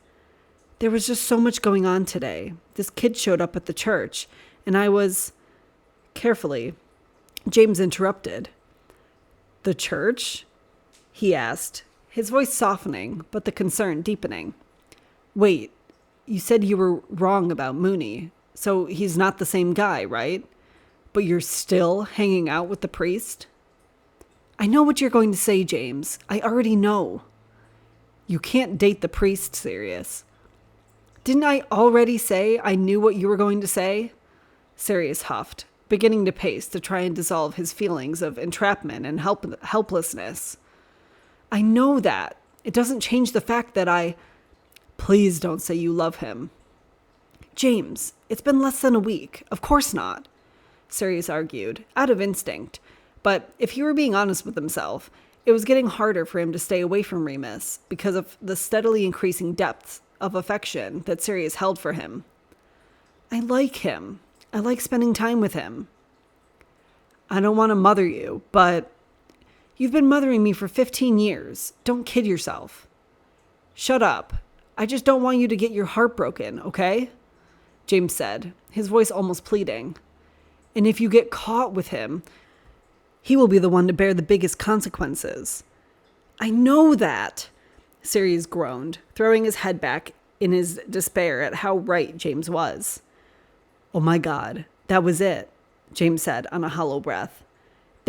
There was just so much going on today. This kid showed up at the church, and I was... Carefully, James interrupted. The church? He asked, his voice softening, but the concern deepening. Wait, you said you were wrong about Mooney, so he's not the same guy, right? But you're still hanging out with the priest? I know what you're going to say, James. I already know. You can't date the priest, Sirius. Didn't I already say I knew what you were going to say? Sirius huffed, beginning to pace to try and dissolve his feelings of entrapment and helplessness. I know that. It doesn't change the fact that I... Please don't say you love him. James, it's been less than a week. Of course not, Sirius argued, out of instinct. But if he were being honest with himself, it was getting harder for him to stay away from Remus because of the steadily increasing depth of affection that Sirius held for him. I like him. I like spending time with him. I don't want to mother you, but you've been mothering me for 15 years. Don't kid yourself. Shut up. I just don't want you to get your heart broken, okay? James said, his voice almost pleading. And if you get caught with him, he will be the one to bear the biggest consequences. I know that, Sirius groaned, throwing his head back in his despair at how right James was. Oh my God, that was it, James said on a hollow breath.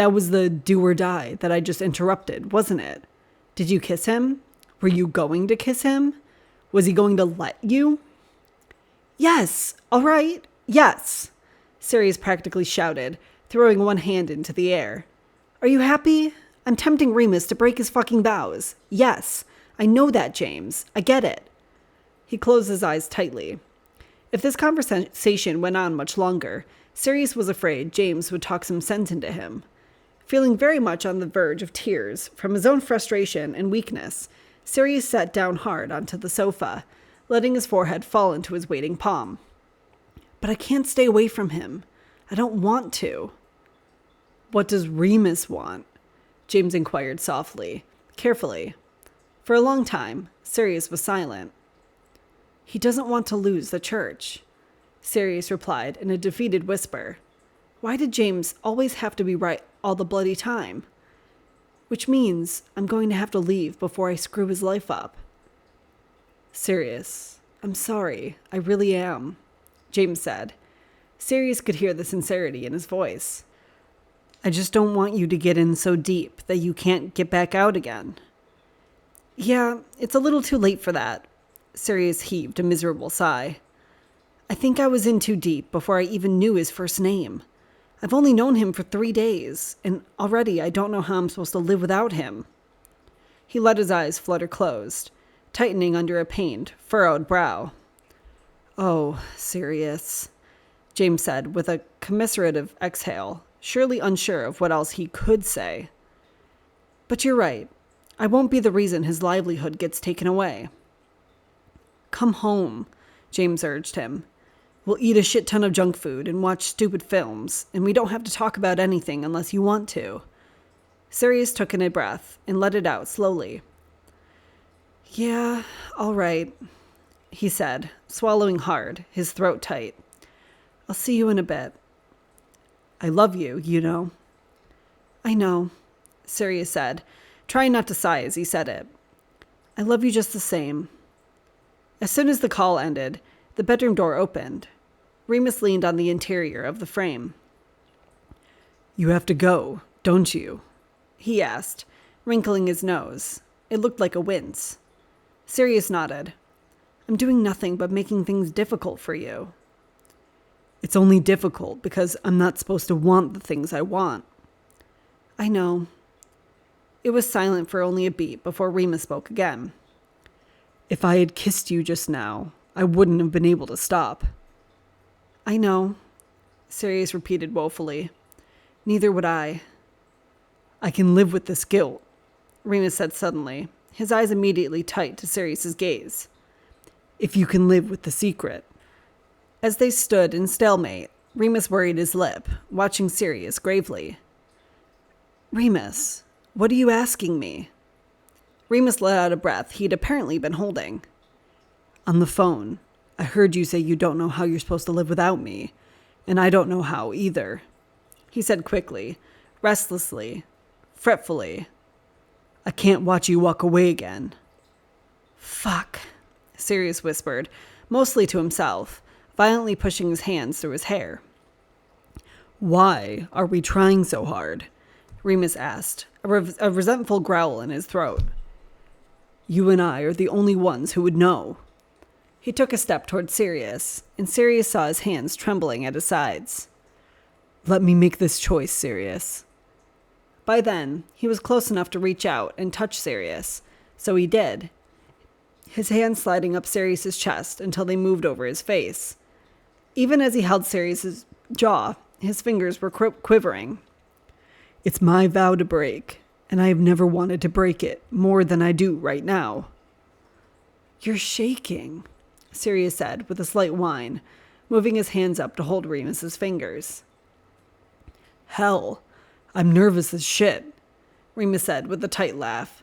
That was the do or die that I just interrupted, wasn't it? Did you kiss him? Were you going to kiss him? Was he going to let you? Yes, all right, yes, Sirius practically shouted, throwing one hand into the air. Are you happy? I'm tempting Remus to break his fucking vows. Yes, I know that, James. I get it. He closed his eyes tightly. If this conversation went on much longer, Sirius was afraid James would talk some sense into him. Feeling very much on the verge of tears from his own frustration and weakness, Sirius sat down hard onto the sofa, letting his forehead fall into his waiting palm. But I can't stay away from him. I don't want to. What does Remus want? James inquired softly, carefully. For a long time, Sirius was silent. He doesn't want to lose the church, Sirius replied in a defeated whisper. Why did James always have to be right all the bloody time? Which means I'm going to have to leave before I screw his life up. Sirius, I'm sorry. I really am, James said. Sirius could hear the sincerity in his voice. I just don't want you to get in so deep that you can't get back out again. Yeah, it's a little too late for that. Sirius heaved a miserable sigh. I think I was in too deep before I even knew his first name. I've only known him for 3 days, and already I don't know how I'm supposed to live without him. He let his eyes flutter closed, tightening under a pained, furrowed brow. Oh, Sirius, James said with a commiserative exhale, surely unsure of what else he could say. But you're right. I won't be the reason his livelihood gets taken away. Come home, James urged him. We'll eat a shit ton of junk food and watch stupid films, and we don't have to talk about anything unless you want to. Sirius took in a breath and let it out slowly. Yeah, all right, he said, swallowing hard, his throat tight. I'll see you in a bit. I love you, you know. I know, Sirius said, trying not to sigh as he said it. I love you just the same. As soon as the call ended, the bedroom door opened. Remus leaned on the interior of the frame. You have to go, don't you? He asked, wrinkling his nose. It looked like a wince. Sirius nodded. I'm doing nothing but making things difficult for you. It's only difficult because I'm not supposed to want the things I want. I know. It was silent for only a beat before Remus spoke again. If I had kissed you just now, I wouldn't have been able to stop. I know, Sirius repeated woefully. Neither would I. I can live with this guilt, Remus said suddenly, his eyes immediately tight to Sirius's gaze. If you can live with the secret. As they stood in stalemate, Remus worried his lip, watching Sirius gravely. Remus, what are you asking me? Remus let out a breath he'd apparently been holding. On the phone, I heard you say you don't know how you're supposed to live without me, and I don't know how either, he said quickly, restlessly, fretfully. I can't watch you walk away again. Fuck, Sirius whispered, mostly to himself, violently pushing his hands through his hair. Why are we trying so hard? Remus asked, a resentful growl in his throat. You and I are the only ones who would know. He took a step toward Sirius, and Sirius saw his hands trembling at his sides. Let me make this choice, Sirius. By then, he was close enough to reach out and touch Sirius, so he did, his hands sliding up Sirius's chest until they moved over his face. Even as he held Sirius's jaw, his fingers were quivering. It's my vow to break, and I have never wanted to break it more than I do right now. You're shaking, Sirius said with a slight whine, moving his hands up to hold Remus's fingers. Hell, I'm nervous as shit, Remus said with a tight laugh.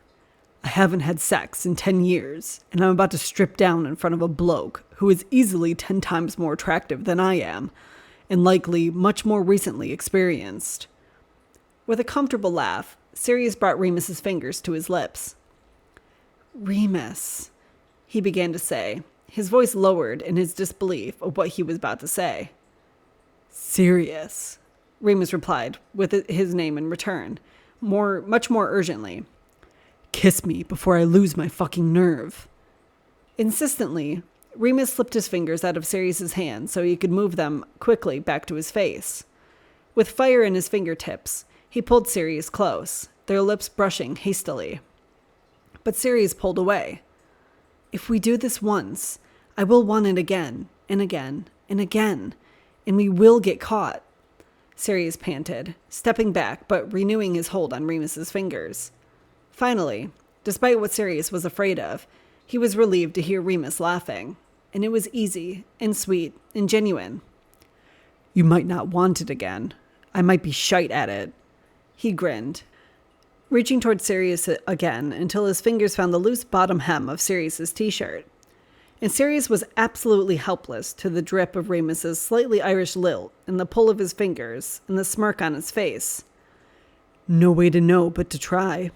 I haven't had sex in 10 years, and I'm about to strip down in front of a bloke who is easily 10 times more attractive than I am, and likely much more recently experienced. With a comfortable laugh, Sirius brought Remus's fingers to his lips. Remus, he began to say, his voice lowered in his disbelief of what he was about to say. Sirius, Remus replied, with his name in return, much more urgently. Kiss me before I lose my fucking nerve. Insistently, Remus slipped his fingers out of Sirius's hand so he could move them quickly back to his face. With fire in his fingertips, he pulled Sirius close, their lips brushing hastily. But Sirius pulled away. If we do this once, I will want it again, and again, and again, and we will get caught, Sirius panted, stepping back but renewing his hold on Remus's fingers. Finally, despite what Sirius was afraid of, he was relieved to hear Remus laughing, and it was easy and sweet and genuine. You might not want it again. I might be shite at it. He grinned, reaching toward Sirius again until his fingers found the loose bottom hem of Sirius's t-shirt. And Sirius was absolutely helpless to the drip of Remus's slightly Irish lilt and the pull of his fingers and the smirk on his face. No way to know but to try.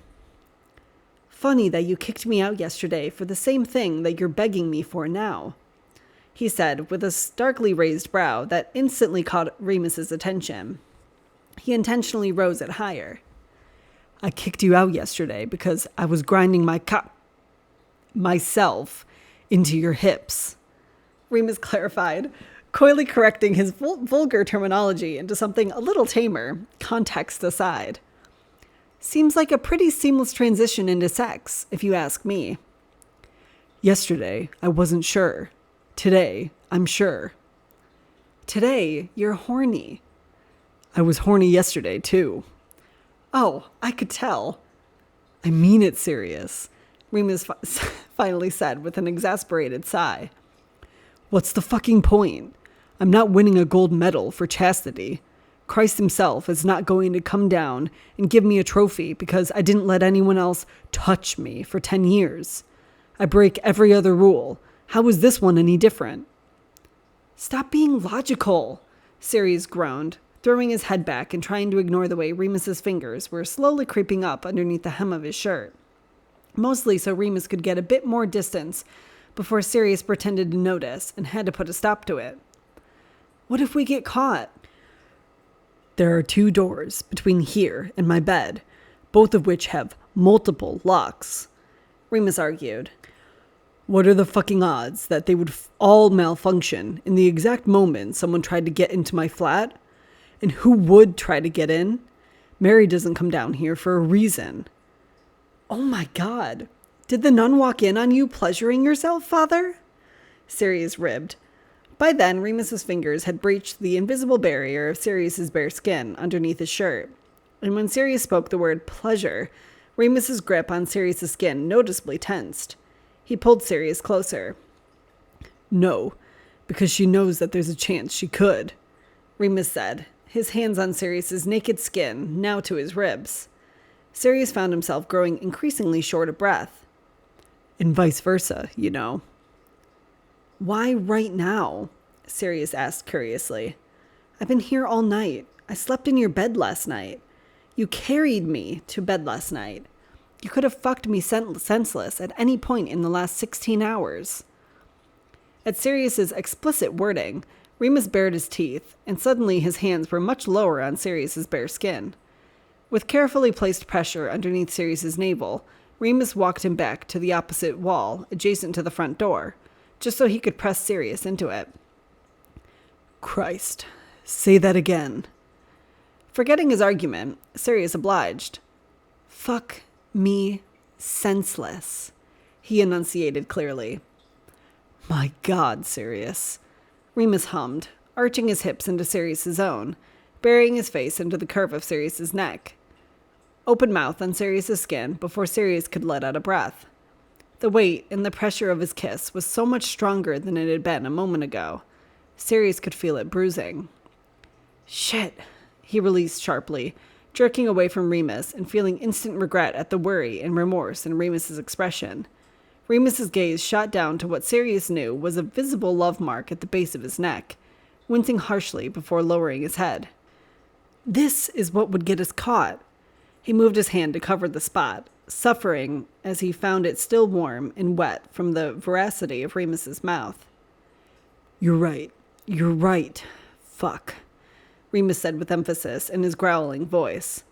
Funny that you kicked me out yesterday for the same thing that you're begging me for now, he said with a starkly raised brow that instantly caught Remus's attention. He intentionally rose it higher. I kicked you out yesterday because I was grinding myself into your hips, Remus clarified, coyly correcting his vulgar terminology into something a little tamer, context aside. Seems like a pretty seamless transition into sex, if you ask me. Yesterday, I wasn't sure. Today, I'm sure. Today, you're horny. I was horny yesterday, too. Oh, I could tell. I mean it, Sirius, Remus finally said with an exasperated sigh. What's the fucking point? I'm not winning a gold medal for chastity. Christ himself is not going to come down and give me a trophy because I didn't let anyone else touch me for 10 years. I break every other rule. How is this one any different? Stop being logical, Sirius groaned, throwing his head back and trying to ignore the way Remus's fingers were slowly creeping up underneath the hem of his shirt. Mostly so Remus could get a bit more distance before Sirius pretended to notice and had to put a stop to it. What if we get caught? There are 2 doors between here and my bed, both of which have multiple locks, Remus argued. What are the fucking odds that they would all malfunction in the exact moment someone tried to get into my flat? And who would try to get in? Mary doesn't come down here for a reason. Oh my God. Did the nun walk in on you pleasuring yourself, Father? Sirius ribbed. By then, Remus's fingers had breached the invisible barrier of Sirius's bare skin underneath his shirt. And when Sirius spoke the word pleasure, Remus's grip on Sirius's skin noticeably tensed. He pulled Sirius closer. No, because she knows that there's a chance she could, Remus said, his hands on Sirius's naked skin, now to his ribs. Sirius found himself growing increasingly short of breath. And vice versa, you know. Why right now? Sirius asked curiously. I've been here all night. I slept in your bed last night. You carried me to bed last night. You could have fucked me senseless at any point in the last 16 hours. At Sirius's explicit wording, Remus bared his teeth, and suddenly his hands were much lower on Sirius's bare skin. With carefully placed pressure underneath Sirius's navel, Remus walked him back to the opposite wall, adjacent to the front door, just so he could press Sirius into it. Christ, say that again. Forgetting his argument, Sirius obliged. Fuck me senseless, he enunciated clearly. My God, Sirius, Remus hummed, arching his hips into Sirius's own, burying his face into the curve of Sirius's neck. Open mouth on Sirius's skin before Sirius could let out a breath. The weight and the pressure of his kiss was so much stronger than it had been a moment ago. Sirius could feel it bruising. Shit, he released sharply, jerking away from Remus and feeling instant regret at the worry and remorse in Remus's expression. Remus's gaze shot down to what Sirius knew was a visible love mark at the base of his neck, wincing harshly before lowering his head. This is what would get us caught. He moved his hand to cover the spot, suffering as he found it still warm and wet from the voracity of Remus's mouth. You're right. Fuck. Remus said with emphasis in his growling voice.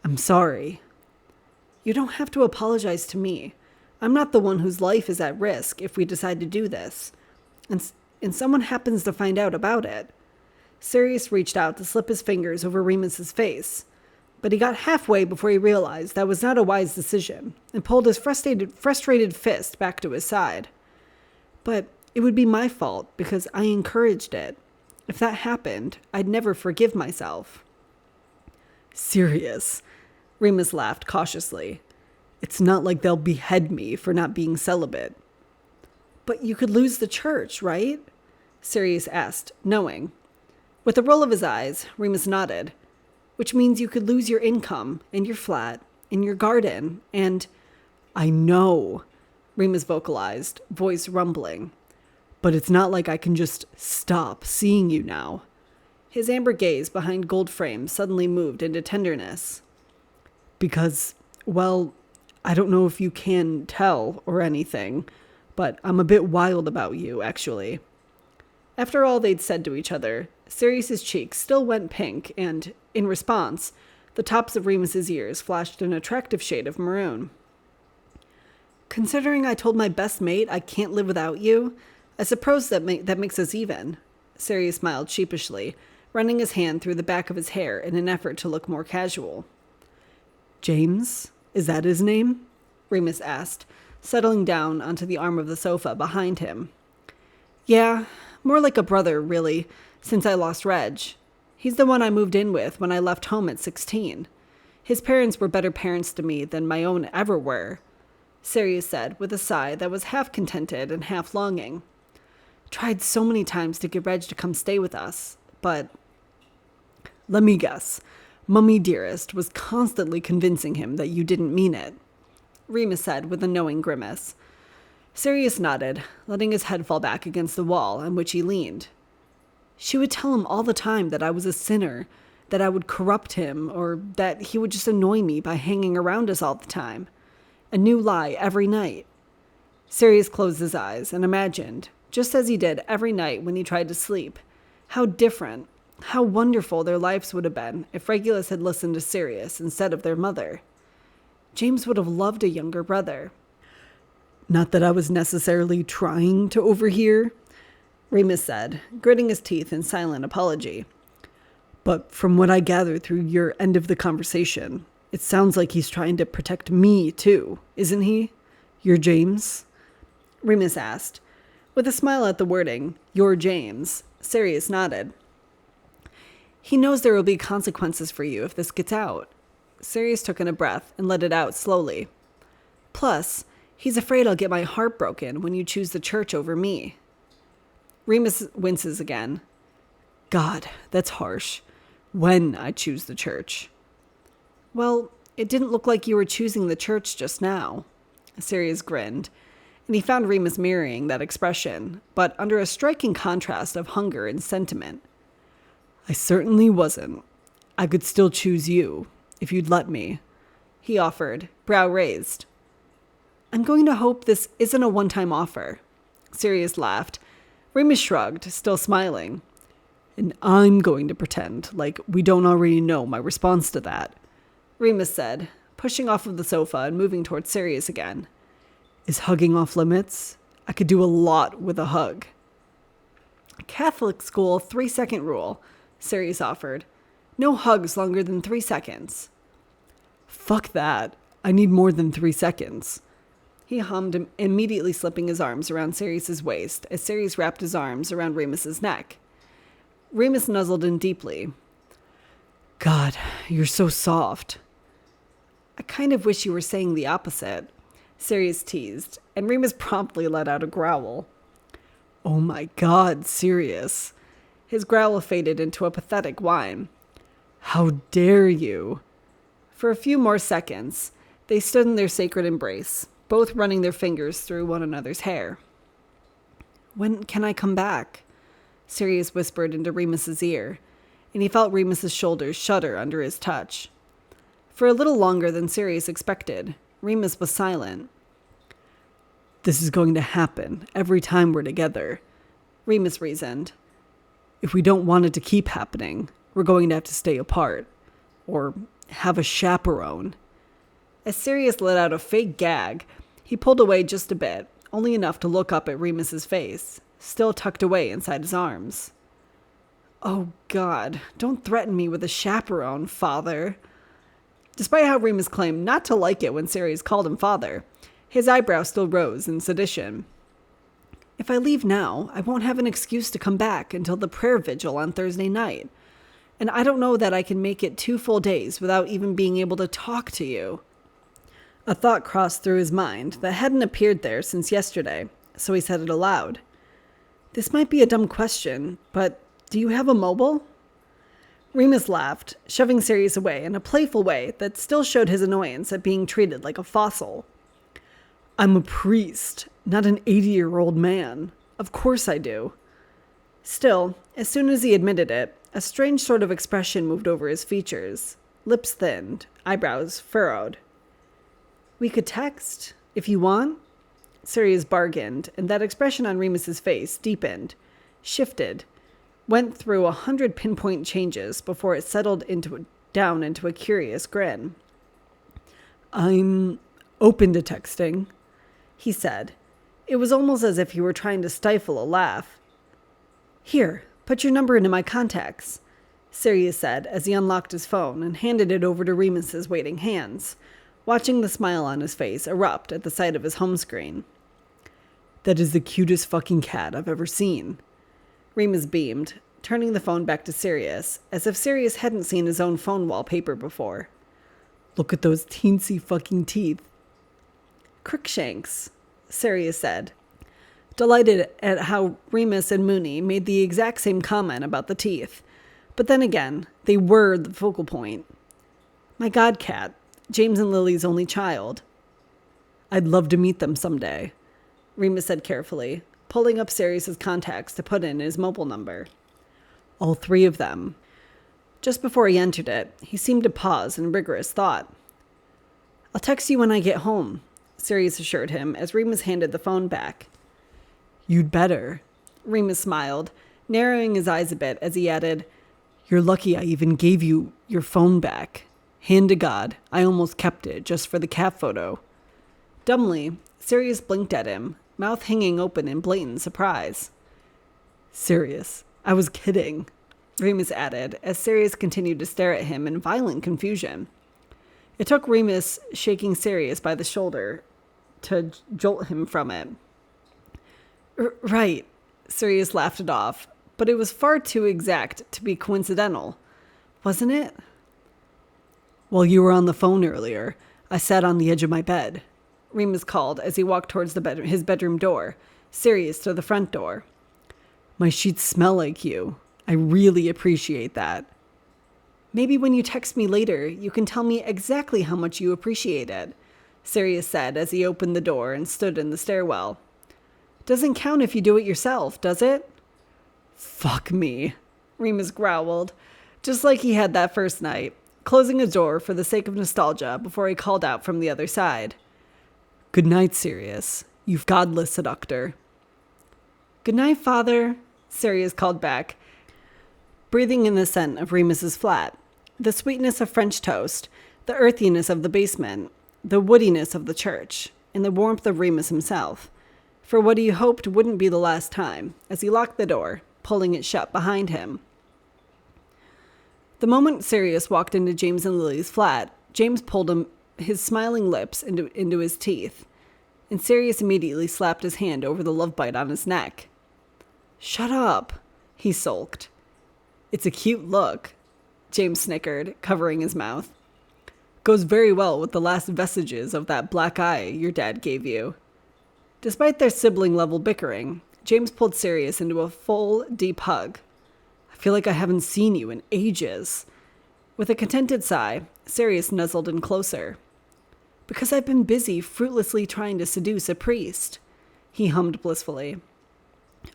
I'm sorry. You don't have to apologize to me. I'm not the one whose life is at risk if we decide to do this. And someone happens to find out about it. Sirius reached out to slip his fingers over Remus's face, but he got halfway before he realized that was not a wise decision and pulled his frustrated fist back to his side. But it would be my fault because I encouraged it. If that happened, I'd never forgive myself. Sirius, Remus laughed cautiously. It's not like they'll behead me for not being celibate. But you could lose the church, right? Sirius asked, knowing. With a roll of his eyes, Remus nodded. Which means you could lose your income, and your flat, and your garden, and... I know, Remus vocalized, voice rumbling. But it's not like I can just stop seeing you now. His amber gaze behind gold frames suddenly moved into tenderness. Because, well, I don't know if you can tell or anything, but I'm a bit wild about you, actually. After all they'd said to each other, Sirius's cheeks still went pink, and, in response, the tops of Remus's ears flashed an attractive shade of maroon. Considering I told my best mate I can't live without you, I suppose that makes us even. Sirius smiled sheepishly, running his hand through the back of his hair in an effort to look more casual. James? Is that his name? Remus asked, settling down onto the arm of the sofa behind him. Yeah, more like a brother, really, since I lost Reg. He's the one I moved in with when I left home at 16. His parents were better parents to me than my own ever were, Sirius said with a sigh that was half contented and half longing. Tried so many times to get Reg to come stay with us, but... Let me guess. Mummy dearest was constantly convincing him that you didn't mean it, Remus said with a knowing grimace. Sirius nodded, letting his head fall back against the wall on which he leaned. She would tell him all the time that I was a sinner, that I would corrupt him, or that he would just annoy me by hanging around us all the time. A new lie every night. Sirius closed his eyes and imagined, just as he did every night when he tried to sleep, how different, how wonderful their lives would have been if Regulus had listened to Sirius instead of their mother. James would have loved a younger brother. Not that I was necessarily trying to overhear, Remus said, gritting his teeth in silent apology. But from what I gathered through your end of the conversation, it sounds like he's trying to protect me, too, isn't he? Your James? Remus asked. With a smile at the wording, your James, Sirius nodded. He knows there will be consequences for you if this gets out. Sirius took in a breath and let it out slowly. Plus, he's afraid I'll get my heart broken when you choose the church over me. Remus winces again. God, that's harsh. When I choose the church. Well, it didn't look like you were choosing the church just now. Sirius grinned, and he found Remus mirroring that expression, but under a striking contrast of hunger and sentiment. I certainly wasn't. I could still choose you, if you'd let me, he offered, brow raised. I'm going to hope this isn't a one-time offer. Sirius laughed. Remus shrugged, still smiling. And I'm going to pretend like we don't already know my response to that, Remus said, pushing off of the sofa and moving towards Sirius again. Is hugging off limits? I could do a lot with a hug. Catholic school 3-second rule, Sirius offered. No hugs longer than 3 seconds. Fuck that. I need more than 3 seconds. He hummed, immediately slipping his arms around Sirius's waist as Sirius wrapped his arms around Remus's neck. Remus nuzzled in deeply. God, you're so soft. I kind of wish you were saying the opposite, Sirius teased, and Remus promptly let out a growl. Oh my God, Sirius. His growl faded into a pathetic whine. How dare you? For a few more seconds, they stood in their sacred embrace, both running their fingers through one another's hair. When can I come back? Sirius whispered into Remus's ear, and he felt Remus's shoulders shudder under his touch. For a little longer than Sirius expected, Remus was silent. This is going to happen every time we're together, Remus reasoned. If we don't want it to keep happening, we're going to have to stay apart. Or have a chaperone. As Sirius let out a fake gag, he pulled away just a bit, only enough to look up at Remus's face, still tucked away inside his arms. Oh God, don't threaten me with a chaperone, father. Despite how Remus claimed not to like it when Sirius called him father, his eyebrow still rose in sedition. If I leave now, I won't have an excuse to come back until the prayer vigil on Thursday night. And I don't know that I can make it 2 full days without even being able to talk to you. A thought crossed through his mind that hadn't appeared there since yesterday, so he said it aloud. This might be a dumb question, but do you have a mobile? Remus laughed, shoving Sirius away in a playful way that still showed his annoyance at being treated like a fossil. I'm a priest, not an 80-year-old man. Of course I do. Still, as soon as he admitted it, a strange sort of expression moved over his features. Lips thinned, eyebrows furrowed. We could text, if you want. Sirius bargained, and that expression on Remus's face deepened, shifted, went through 100 pinpoint changes before it settled down into a curious grin. I'm open to texting, he said. It was almost as if he were trying to stifle a laugh. Here, put your number into my contacts, Sirius said as he unlocked his phone and handed it over to Remus's waiting hands, watching the smile on his face erupt at the sight of his home screen. That is the cutest fucking cat I've ever seen. Remus beamed, turning the phone back to Sirius, as if Sirius hadn't seen his own phone wallpaper before. Look at those teensy fucking teeth. Crookshanks, Sirius said, delighted at how Remus and Mooney made the exact same comment about the teeth. But then again, they were the focal point. My godcat, James and Lily's only child. I'd love to meet them someday, Remus said carefully, pulling up Sirius's contacts to put in his mobile number. All 3 of them. Just before he entered it, he seemed to pause in rigorous thought. I'll text you when I get home, Sirius assured him as Remus handed the phone back. You'd better, Remus smiled, narrowing his eyes a bit as he added, You're lucky I even gave you your phone back. Hand to God, I almost kept it just for the cat photo. Dumbly, Sirius blinked at him, mouth hanging open in blatant surprise. Sirius, I was kidding, Remus added as Sirius continued to stare at him in violent confusion. It took Remus shaking Sirius by the shoulder to jolt him from it. Right, Sirius laughed it off, but it was far too exact to be coincidental, wasn't it? While you were on the phone earlier, I sat on the edge of my bed, Remus called as he walked towards his bedroom door, Sirius to the front door. My sheets smell like you. I really appreciate that. Maybe when you text me later, you can tell me exactly how much you appreciate it, Sirius said as he opened the door and stood in the stairwell. Doesn't count if you do it yourself, does it? Fuck me, Remus growled, just like he had that first night, closing his door for the sake of nostalgia before he called out from the other side. Good night, Sirius, you godless seductor. Good night, Father, Sirius called back, breathing in the scent of Remus's flat, the sweetness of French toast, the earthiness of the basement, the woodiness of the church, and the warmth of Remus himself, for what he hoped wouldn't be the last time, as he locked the door, pulling it shut behind him. The moment Sirius walked into James and Lily's flat, James pulled his smiling lips into his teeth, and Sirius immediately slapped his hand over the love bite on his neck. Shut up, he sulked. It's a cute look, James snickered, covering his mouth. Goes very well with the last vestiges of that black eye your dad gave you. Despite their sibling-level bickering, James pulled Sirius into a full, deep hug. I feel like I haven't seen you in ages. With a contented sigh, Sirius nuzzled in closer. Because I've been busy fruitlessly trying to seduce a priest, he hummed blissfully.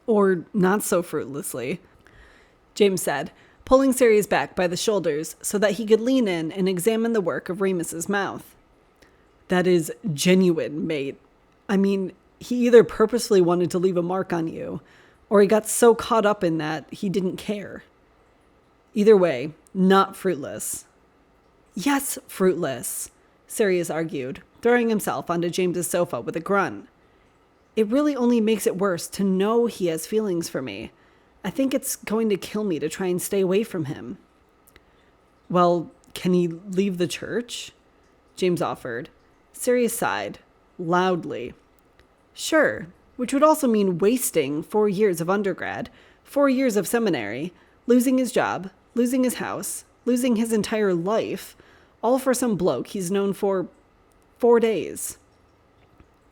Or not so fruitlessly, James said, pulling Sirius back by the shoulders so that he could lean in and examine the work of Remus's mouth. That is genuine, mate. I mean, he either purposefully wanted to leave a mark on you, or he got so caught up in that he didn't care. Either way, not fruitless. Yes, fruitless, Sirius argued, throwing himself onto James's sofa with a grunt. It really only makes it worse to know he has feelings for me. I think it's going to kill me to try and stay away from him. Well, can he leave the church? James offered. Sirius sighed, loudly. Sure, which would also mean wasting 4 years of undergrad, 4 years of seminary, losing his job, losing his house, losing his entire life, all for some bloke he's known for 4 days.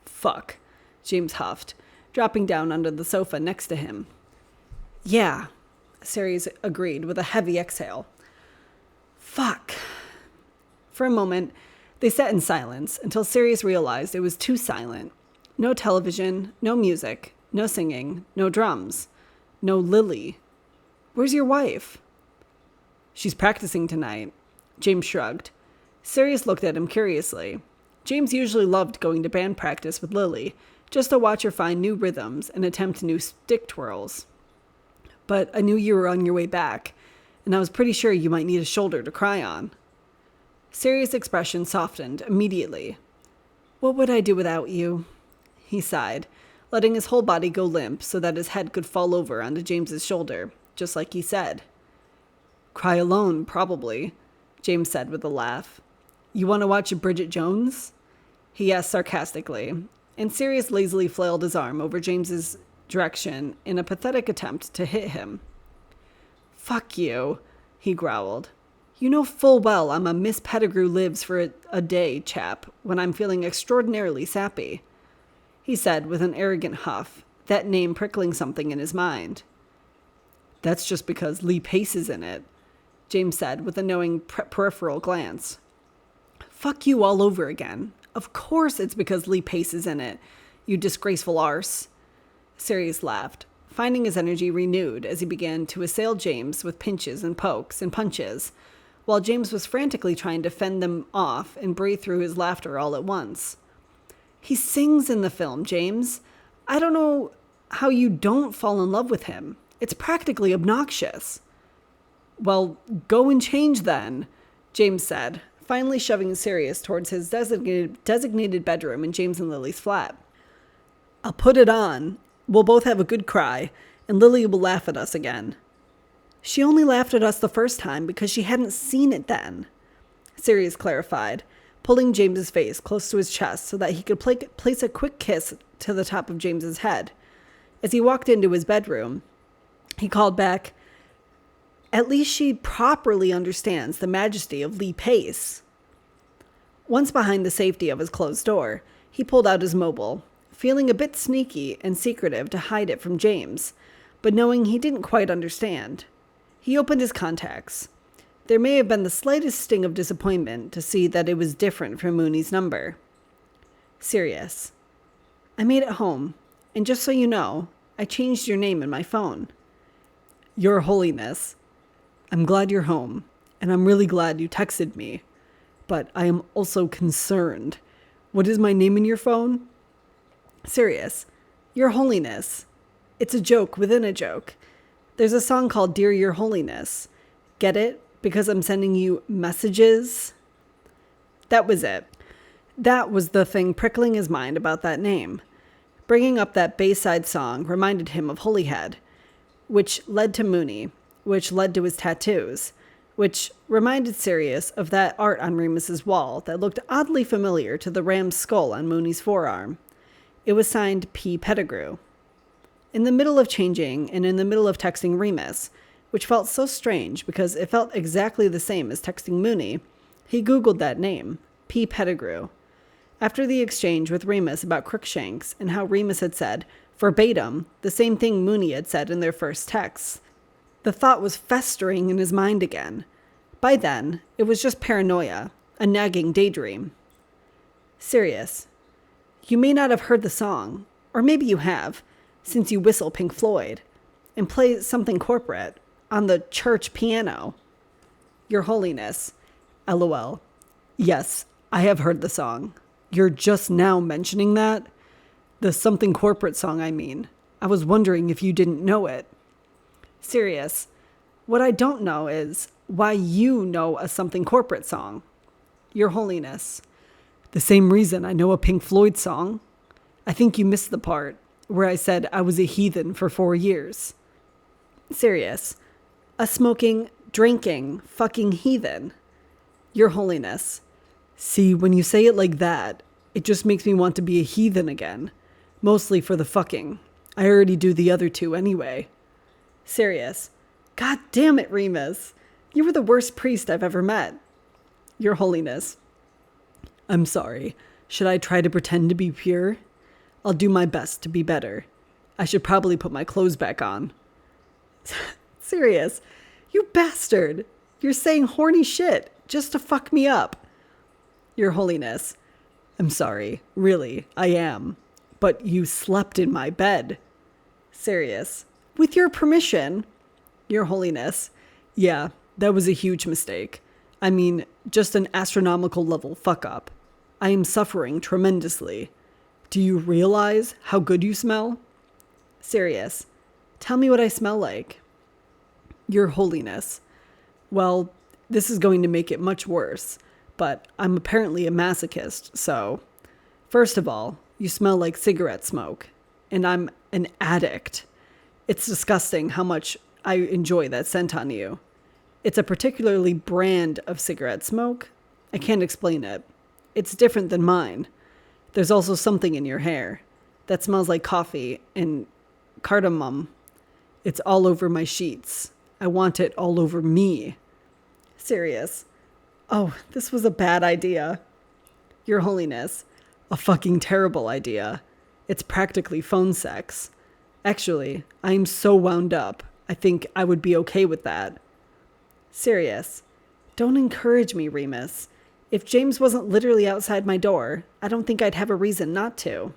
Fuck, James huffed, dropping down onto the sofa next to him. Yeah, Sirius agreed with a heavy exhale. Fuck. For a moment, they sat in silence until Sirius realized it was too silent. No television, no music, no singing, no drums, no Lily. Where's your wife? She's practicing tonight, James shrugged. Sirius looked at him curiously. James usually loved going to band practice with Lily, just to watch her find new rhythms and attempt new stick twirls. But I knew you were on your way back, and I was pretty sure you might need a shoulder to cry on. Sirius' expression softened immediately. What would I do without you? He sighed, letting his whole body go limp so that his head could fall over onto James's shoulder, just like he said. Cry alone, probably, James said with a laugh. You want to watch Bridget Jones? He asked sarcastically, and Sirius lazily flailed his arm over James's direction in a pathetic attempt to hit him. Fuck you, he growled. You know full well I'm a Miss Pettigrew lives for a day chap when I'm feeling extraordinarily sappy, he said with an arrogant huff, that name prickling something in his mind. That's just because Lee Pace is in it, James said with a knowing peripheral glance. Fuck you all over again. Of course it's because Lee Pace is in it, you disgraceful arse. Sirius laughed, finding his energy renewed as he began to assail James with pinches and pokes and punches, while James was frantically trying to fend them off and breathe through his laughter all at once. He sings in the film, James. I don't know how you don't fall in love with him. It's practically obnoxious. Well, go and change then, James said, finally shoving Sirius towards his designated bedroom in James and Lily's flat. I'll put it on. We'll both have a good cry, and Lily will laugh at us again. She only laughed at us the first time because she hadn't seen it then, Sirius clarified, pulling James's face close to his chest so that he could place a quick kiss to the top of James's head. As he walked into his bedroom, he called back, At least she properly understands the majesty of Lee Pace. Once behind the safety of his closed door, he pulled out his mobile, feeling a bit sneaky and secretive to hide it from James, but knowing he didn't quite understand. He opened his contacts. There may have been the slightest sting of disappointment to see that it was different from Mooney's number. Sirius. I made it home, and just so you know, I changed your name in my phone. Your Holiness. I'm glad you're home, and I'm really glad you texted me. But I am also concerned. What is my name in your phone? Sirius. Your Holiness. It's a joke within a joke. There's a song called Dear Your Holiness. Get it? Because I'm sending you messages? That was it. That was the thing prickling his mind about that name. Bringing up that Bayside song reminded him of Holyhead, which led to Mooney, which led to his tattoos, which reminded Sirius of that art on Remus's wall that looked oddly familiar to the ram's skull on Mooney's forearm. It was signed P. Pettigrew. In the middle of changing and in the middle of texting Remus, which felt so strange because it felt exactly the same as texting Mooney, he Googled that name, P. Pettigrew. After the exchange with Remus about Crookshanks and how Remus had said, verbatim, the same thing Mooney had said in their first texts, the thought was festering in his mind again. By then, it was just paranoia, a nagging daydream. Sirius. You may not have heard the song, or maybe you have, since you whistle Pink Floyd, and play something corporate on the church piano. Your Holiness. LOL. Yes, I have heard the song. You're just now mentioning that? The something corporate song, I mean. I was wondering if you didn't know it. Sirius. What I don't know is why you know a something corporate song. Your Holiness. The same reason I know a Pink Floyd song. I think you missed the part where I said I was a heathen for 4 years. Sirius. A smoking, drinking, fucking heathen. Your Holiness. See, when you say it like that, it just makes me want to be a heathen again. Mostly for the fucking. I already do the other two anyway. Sirius. God damn it, Remus. You were the worst priest I've ever met. Your Holiness. I'm sorry. Should I try to pretend to be pure? I'll do my best to be better. I should probably put my clothes back on. Sirius. You bastard. You're saying horny shit just to fuck me up. Your Holiness. I'm sorry. Really, I am. But you slept in my bed. Sirius. With your permission. Your Holiness. Yeah, that was a huge mistake. I mean, just an astronomical level fuck up. I am suffering tremendously. Do you realize how good you smell? Sirius. Tell me what I smell like. Your Holiness. Well, this is going to make it much worse, but I'm apparently a masochist, so... First of all, you smell like cigarette smoke, and I'm an addict. It's disgusting how much I enjoy that scent on you. It's a particularly brand of cigarette smoke. I can't explain it. It's different than mine. There's also something in your hair that smells like coffee and cardamom. It's all over my sheets. I want it all over me. Sirius. Oh, this was a bad idea. Your Holiness. A fucking terrible idea. It's practically phone sex. Actually, I am so wound up. I think I would be okay with that. Sirius. Don't encourage me, Remus. If James wasn't literally outside my door, I don't think I'd have a reason not to.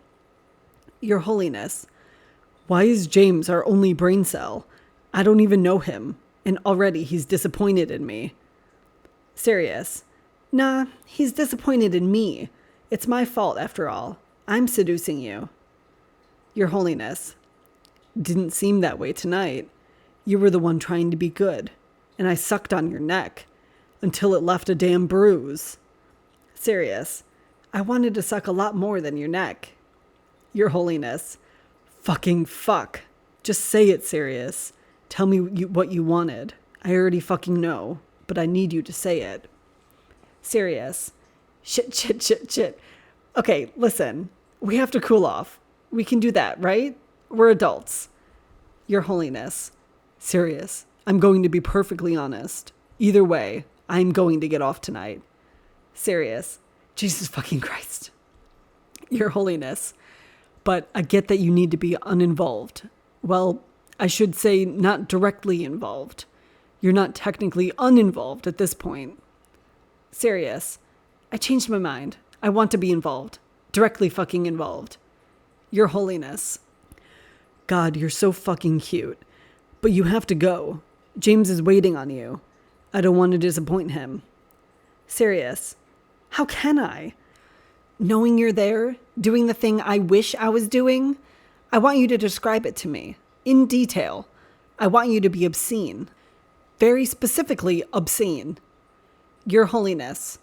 Your Holiness. Why is James our only brain cell? I don't even know him, and already he's disappointed in me. Sirius. Nah, he's disappointed in me. It's my fault, after all. I'm seducing you. Your Holiness. Didn't seem that way tonight. You were the one trying to be good, and I sucked on your neck until it left a damn bruise. Sirius. I wanted to suck a lot more than your neck. Your Holiness. Fucking fuck. Just say it, Sirius. Tell me what you wanted. I already fucking know, but I need you to say it. Sirius. Shit. Okay, listen. We have to cool off. We can do that, right? We're adults. Your Holiness. Sirius. I'm going to be perfectly honest. Either way, I'm going to get off tonight. Sirius. Jesus fucking Christ. Your Holiness. But I get that you need to be uninvolved. Well, I should say not directly involved. You're not technically uninvolved at this point. Sirius. I changed my mind. I want to be involved. Directly fucking involved. Your Holiness. God, you're so fucking cute. But you have to go. James is waiting on you. I don't want to disappoint him. Sirius. How can I? Knowing you're there, doing the thing I wish I was doing, I want you to describe it to me, in detail. I want you to be obscene. Very specifically obscene. Your Holiness.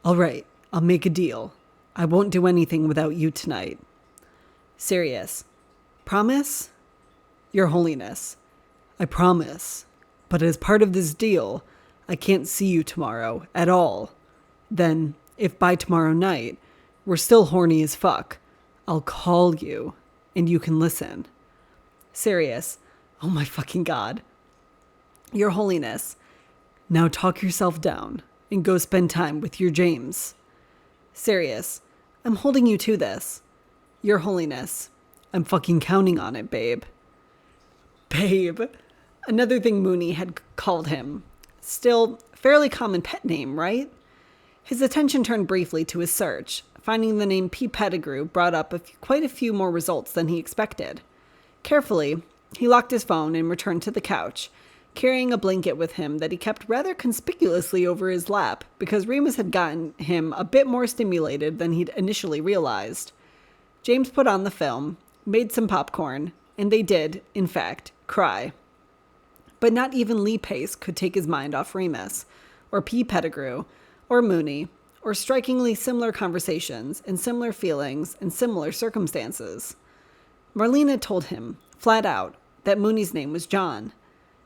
All right, I'll make a deal. I won't do anything without you tonight. Sirius. Promise? Your Holiness. I promise. But as part of this deal, I can't see you tomorrow at all. Then, if by tomorrow night, we're still horny as fuck, I'll call you, and you can listen. Sirius. Oh my fucking God. Your Holiness. Now talk yourself down and go spend time with your James. Sirius. I'm holding you to this. Your Holiness. I'm fucking counting on it, babe. Babe. Another thing Mooney had called him. Still, fairly common pet name, right? His attention turned briefly to his search, finding the name P. Pettigrew brought up quite a few more results than he expected. Carefully, he locked his phone and returned to the couch, carrying a blanket with him that he kept rather conspicuously over his lap because Remus had gotten him a bit more stimulated than he'd initially realized. James put on the film, made some popcorn, and they did, in fact, cry. But not even Lee Pace could take his mind off Remus, or P. Pettigrew, or Mooney, or strikingly similar conversations and similar feelings and similar circumstances. Marlena told him, flat out, that Mooney's name was John.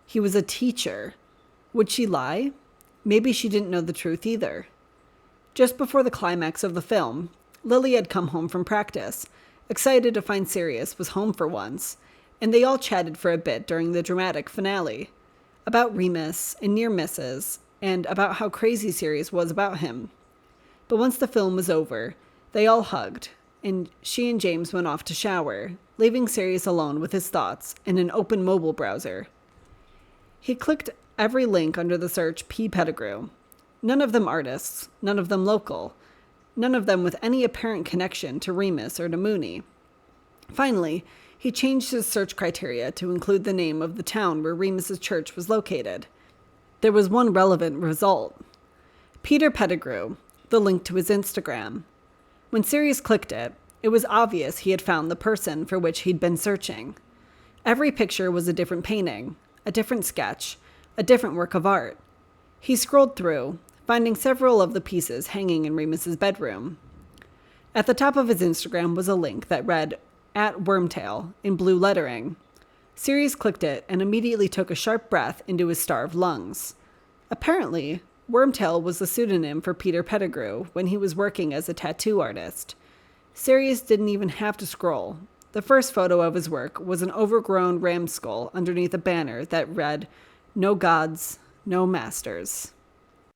He was a teacher. Would she lie? Maybe she didn't know the truth either. Just before the climax of the film, Lily had come home from practice, excited to find Sirius was home for once, and they all chatted for a bit during the dramatic finale, about Remus and near misses, and about how crazy Sirius was about him. But once the film was over, they all hugged, and she and James went off to shower, leaving Sirius alone with his thoughts in an open mobile browser. He clicked every link under the search P. Pettigrew. None of them artists, none of them local, none of them with any apparent connection to Remus or to Mooney. Finally, he changed his search criteria to include the name of the town where Remus's church was located. There was one relevant result. Peter Pettigrew, the link to his Instagram. When Sirius clicked it, it was obvious he had found the person for which he'd been searching. Every picture was a different painting, a different sketch, a different work of art. He scrolled through, finding several of the pieces hanging in Remus's bedroom. At the top of his Instagram was a link that read, @Wormtail, in blue lettering. Sirius clicked it and immediately took a sharp breath into his starved lungs. Apparently, Wormtail was the pseudonym for Peter Pettigrew when he was working as a tattoo artist. Sirius didn't even have to scroll. The first photo of his work was an overgrown ram skull underneath a banner that read, "No gods, no masters."